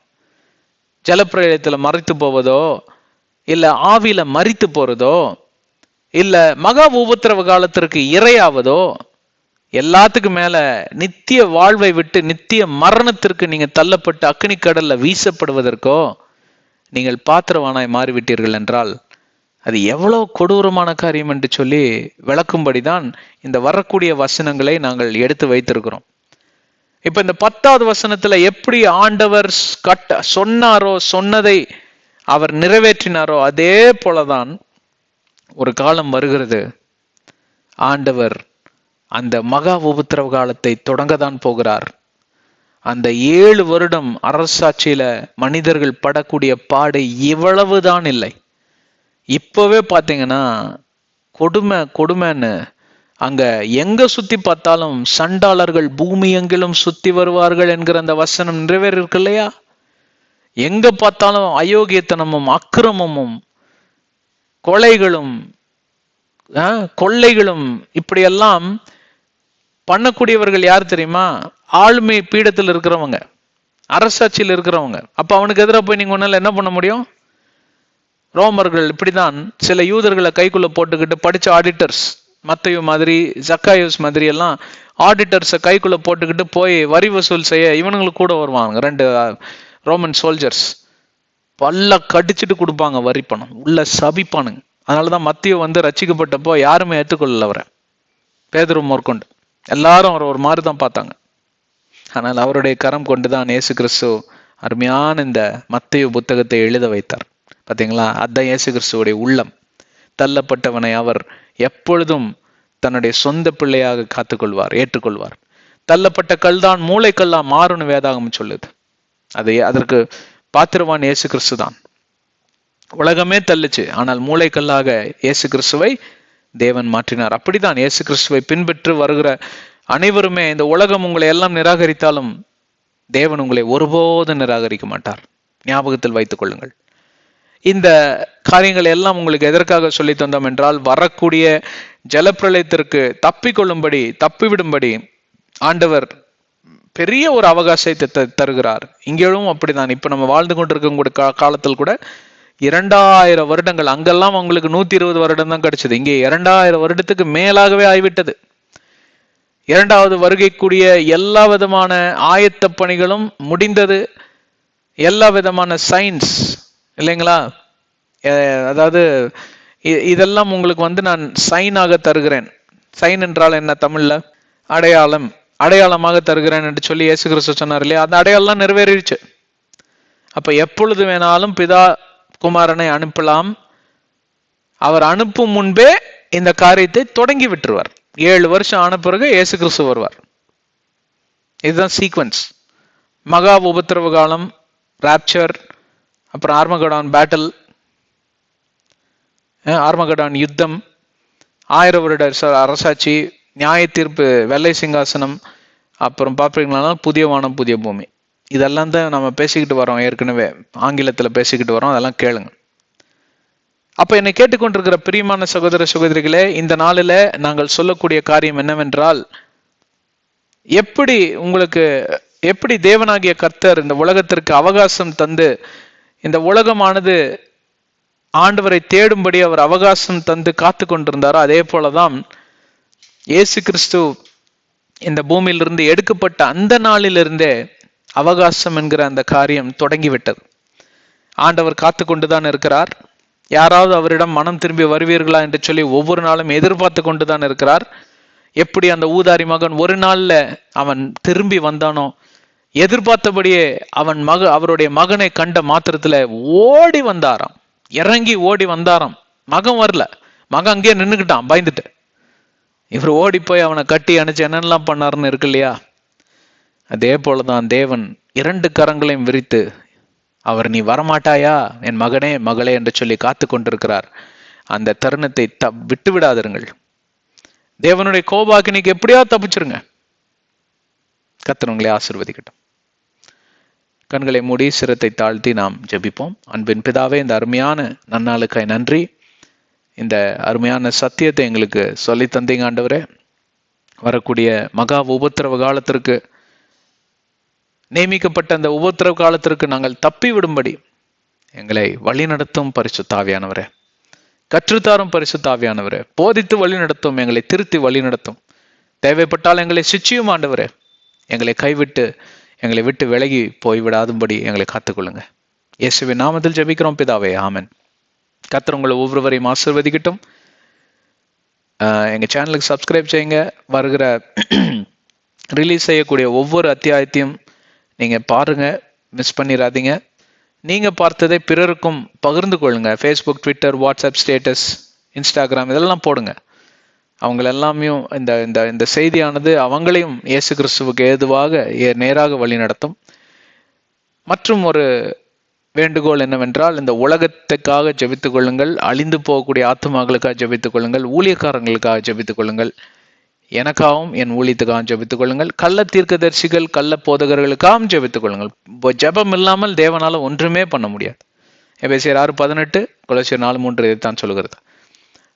Speaker 1: ஜலப்பிரளயத்துல மறைத்து போவதோ, இல்ல ஆவியில மரித்து போறதோ, இல்ல மகா உபத்திரவ காலத்திற்கு இரையாவதோ, எல்லாத்துக்கும் மேல நித்திய வாழ்வை விட்டு நித்திய மரணத்திற்கு நீங்க தள்ளப்பட்டு அக்னி கடல்ல வீசப்படுவதற்கோ நீங்கள் பாத்திரவானாய் மாறிவிட்டீர்கள் என்றால் அது எவ்வளவு கொடூரமான காரியம் என்று சொல்லி விளக்கும்படிதான் இந்த வரக்கூடிய வசனங்களை நாங்கள் எடுத்து வைத்திருக்கிறோம். இப்ப இந்த 10வது வசனத்துல எப்படி ஆண்டவர் சொன்னாரோ, சொன்னதை அவர் நிறைவேற்றினாரோ, அதே போலதான் ஒரு காலம் வருகிறது. ஆண்டவர் அந்த மகா உபத்திரவ காலத்தை தொடங்கத்தான் போகிறார். அந்த 7 வருடம் அரசாட்சியில மனிதர்கள் படக்கூடிய பாடு இவ்வளவுதான் இல்லை. இப்பவே பாத்தீங்கன்னா கொடுமைன்னு அங்க எங்க சுத்தி பார்த்தாலும் சண்டாளர்கள் பூமி எங்கிலும் சுத்தி வருவார்கள் என்கிற அந்த வசனம் நிறைவேறி இருக்கு இல்லையா? எங்க பார்த்தாலும் அயோக்கியத்தனமும் அக்கிரமமும் கொலைகளும் கொள்ளைகளும் இப்படியெல்லாம் பண்ணக்கூடியவர்கள் யார் தெரியுமா? ஆளுமை பீடத்தில் இருக்கிறவங்க, அரசாட்சியில் இருக்கிறவங்க. அப்ப அவனுக்கு எதிராக போய் நீங்க ஒன்னால என்ன பண்ண முடியும்? ரோமர்கள் இப்படிதான் சில யூதர்களை கைக்குள்ள போட்டுக்கிட்டு படிச்ச ஆடிட்டர்ஸ், மத்தேயு மாதிரி ஜக்காயோஸ் மாதிரி எல்லாம் ஆடிட்டர்ஸை கைக்குள்ள போட்டுக்கிட்டு போய் வரி வசூல் செய்ய இவனுங்களுக்கு கூட வருவாங்க. 2 ரோமன் சோல்ஜர்ஸ் பல்ல கடிச்சிட்டு கொடுப்பாங்க வரி பணம், உள்ள சபிப்பானுங்க. அதனாலதான் மத்தேயு ரட்சிக்கப்பட்டப்போ யாருமே ஏற்றுக்கொள்ளல அவரை, பேதுரு மேற்கொண்டு. எல்லாரும் அவர் ஒரு மாதிரி தான் பார்த்தாங்க. ஆனால் அவருடைய கரம் கொண்டுதான் இயேசு கிறிஸ்து அருமையான இந்த மத்தேயு புத்தகத்தை எழுத வைத்தார். பார்த்தீங்களா? அதான் இயேசு கிறிஸ்துவோடைய உள்ளம். தள்ளப்பட்டவனை அவர் எப்பொழுதும் தன்னுடைய சொந்த பிள்ளையாக காத்துக்கொள்வார், ஏற்றுக்கொள்வார். தள்ளப்பட்ட கல் தான் மூளைக்கல்லா மாறுன்னு வேதாகம் சொல்லுது. அதற்கு பாத்திரவான் இயேசு கிறிஸ்து தான். உலகமே தள்ளுச்சு, ஆனால் மூளைக்கல்லாக இயேசு கிறிஸ்துவை தேவன் மாற்றினார். அப்படிதான் இயேசு கிறிஸ்துவை பின்பற்றி வருகிற அனைவருமே, இந்த உலகம் உங்களை எல்லாம் நிராகரித்தாலும் தேவன் உங்களை ஒருபோதும் நிராகரிக்க மாட்டார். ஞாபகத்தில் வைத்துக் கொள்ளுங்கள். இந்த காரியங்கள் எல்லாம் உங்களுக்கு எதற்காக சொல்லி தந்தோம் என்றால், வரக்கூடிய ஜலப்பிரளயத்திற்கு தப்பிக்கொள்ளும்படி, தப்பிவிடும்படி ஆண்டவர் பெரிய ஒரு அவகாசத்தை தருகிறார். இங்கேயும் அப்படிதான். இப்ப நம்ம வாழ்ந்து கொண்டிருக்க காலத்தில் கூட 2000 வருடங்கள், அங்கெல்லாம் உங்களுக்கு 120 வருடம் தான் கிடைச்சது. இங்கே 2000 வருடத்துக்கு மேலாகவே ஆகிவிட்டது. 2வது வருகைக்கூடிய எல்லா விதமான ஆயத்த பணிகளும் முடிந்தது. எல்லா விதமான சயின்ஸ் இல்லைங்களா? அதாவது இதெல்லாம் உங்களுக்கு நான் சைனாக தருகிறேன். சைன் என்றால் என்ன தமிழ்ல? அடையாளம். அடையாளமாக தருகிறேன் என்று சொல்லி இயேசு கிறிஸ்து சொன்னார் இல்லையா? அந்த அடையாளம் நிறைவேறிடுச்சு. அப்ப எப்பொழுது வேணாலும் பிதா குமாரனை அனுப்பலாம். அவர் அனுப்பும் முன்பே இந்த காரியத்தை தொடங்கி விட்டுருவார். 7 வருஷம் ஆன பிறகு இயேசு கிறிஸ்து வருவார். இதுதான் சீக்வன்ஸ். மகா உபத்திரவ காலம், ராப்சர், அப்புறம் ஆர்மகடான் பேட்டில், ஆர்மகடான் யுத்தம், 1000 வருட அரசாட்சி, நியாய தீர்ப்பு, வெள்ளை சிங்காசனம், அப்புறம் பார்ப்பீங்களா புதிய வானம் புதிய பூமி. இதெல்லாம் தான் நம்ம பேசிக்கிட்டு வரோம். ஏற்கனவே ஆங்கிலத்தில் பேசிக்கிட்டு வரோம். அதெல்லாம் கேளுங்க. அப்ப என்னை கேட்டுக்கொண்டிருக்கிற பிரியமான சகோதர சகோதரிகளே, இந்த நாளில நாங்கள் சொல்லக்கூடிய காரியம் என்னவென்றால், எப்படி தேவனாகிய கர்த்தர் இந்த உலகத்திற்கு அவகாசம் தந்து, இந்த உலகமானது ஆண்டவரை தேடும்படி அவர் அவகாசம் தந்து காத்து கொண்டிருந்தாரோ, அதே போலதான் இயேசு கிறிஸ்து இந்த பூமியிலிருந்து எடுக்கப்பட்ட அந்த நாளிலிருந்தே அவகாசம் என்கிற அந்த காரியம் தொடங்கிவிட்டது. ஆண்டவர் காத்து கொண்டுதான் இருக்கிறார். யாராவது அவரிடம் மனம் திரும்பி வருவீர்களா என்று சொல்லி ஒவ்வொரு நாளும் எதிர்பார்த்து கொண்டுதான் இருக்கிறார். எப்படி அந்த ஊதாரி மகன் ஒரு நாள்ல அவன் திரும்பி வந்தானோ, எதிர்பார்த்தபடியே அவருடைய மகனை கண்ட மாத்திரத்துல ஓடி வந்தாராம், இறங்கி ஓடி வந்தாராம். மகன் வரல, மகன் அங்கேயே நின்றுக்கிட்டான் பயந்துட்டு. இவர் ஓடி போய் அவனை கட்டி அணைச்சு என்னெல்லாம் பண்ணாருன்னு இருக்கு இல்லையா? அதே போலதான் தேவன் 2 கரங்களையும் விரித்து, அவர் நீ வரமாட்டாயா என் மகனே மகளே என்று சொல்லி காத்து கொண்டிருக்கிறார். அந்த தருணத்தை விட்டு விடாதிருங்கள். தேவனுடைய கோபாக்கினிக்கு எப்படியா தப்பிச்சிருங்க. கர்த்தர் உங்களை ஆசீர்வதிக்கட்டும். கண்களை மூடி சிரத்தை தாழ்த்தி நாம் ஜெபிப்போம். அன்பின் பிதாவே, இந்த அருமையான நன்னாளுக்காய் நன்றி. இந்த அருமையான சத்தியத்தை எங்களுக்கு சொல்லி தந்தீங்க ஆண்டவரே. வரக்கூடிய மகா உபத்திரவ காலத்திற்கு, நியமிக்கப்பட்ட அந்த உபத்திரவ காலத்திற்கு நாங்கள் தப்பி விடும்படி எங்களை வழிநடத்தும் பரிசுத்த ஆவியானவரே. கற்றுத்தாரும் பரிசுத்த ஆவியானவரே. போதித்து வழிநடத்தும், எங்களை திருத்தி வழிநடத்தும். தேவைப்பட்டால் எங்களை சிச்சியும் ஆண்டவரே. எங்களை கைவிட்டு எங்களை விட்டு விலகி போய்விடாதும்படி எங்களை காத்துக்கொள்ளுங்க. இயேசுவின் நாமத்தில் ஜெபிக்கிறோம் பிதாவே, ஆமென். கர்த்தர் உங்களை ஒவ்வொருவரையும் ஆசீர்வதிக்கட்டும். எங்க சேனலுக்கு சப்ஸ்கிரைப் செய்யுங்க. வருகிற ரிலீஸ் செய்யக்கூடிய ஒவ்வொரு அத்தியாயத்தையும் நீங்க பாருங்க, மிஸ் பண்ணிடாதீங்க. நீங்க பார்த்ததை பிறருக்கும் பகிர்ந்து கொள்ளுங்க. Facebook, Twitter, WhatsApp status, Instagram இதெல்லாம் போடுங்க. அவங்களெல்லாமே இந்த செய்தியானது அவங்களையும் இயேசு கிறிஸ்துவுக்கு ஏதுவாக நேராக வழி நடத்தும். மற்றும் ஒரு வேண்டுகோள் என்னவென்றால், இந்த உலகத்துக்காக ஜெபித்துக் கொள்ளுங்கள். அழிந்து போகக்கூடிய ஆத்துமாக்களுக்காக ஜெபித்துக் கொள்ளுங்கள். ஊழியக்காரங்களுக்காக ஜெபித்துக் கொள்ளுங்கள். எனக்காகவும் என் ஊழியத்துக்காகவும் ஜெபித்துக் கொள்ளுங்கள். கள்ள தீர்க்கதரிசிகள், கள்ள போதகர்களுக்காகவும் ஜெபித்துக் கொள்ளுங்கள். ஜெபம் இல்லாமல் தேவனால ஒன்றுமே பண்ண முடியாது. எபேசியர் 6:18, கொலோசியர் 4:3 இதைத்தான் சொல்லுகிறது.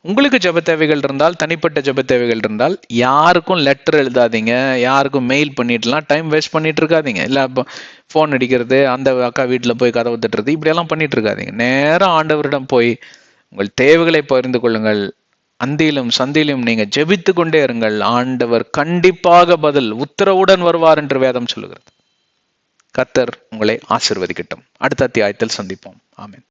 Speaker 1: உங்களுக்கு ஜெப தேவைகள் இருந்தால், தனிப்பட்ட ஜெப தேவைகள் இருந்தால், யாருக்கும் லெட்டர் எழுதாதீங்க, யாருக்கும் மெயில் பண்ணிட்டுலாம் டைம் வேஸ்ட் பண்ணிட்டு இருக்காதீங்க. இல்லை ஃபோன் அடிக்கிறது, அந்த அக்கா வீட்டில் போய் கதவு தட்டுறது, இப்படியெல்லாம் பண்ணிட்டு இருக்காதீங்க. நேரம் ஆண்டவரிடம் போய் உங்கள் தேவைகளை பகிர்ந்து கொள்ளுங்கள். அந்தியிலும் சந்தியிலும் நீங்க ஜெபித்து கொண்டே இருங்கள். ஆண்டவர் கண்டிப்பாக பதில் உத்தரவுடன் வருவார் என்று வேதம் சொல்லுகிறது. கர்த்தர் உங்களை ஆசீர்வதிக்கட்டும். அடுத்த அத்தியாயத்தில் சந்திப்போம். ஆமென்.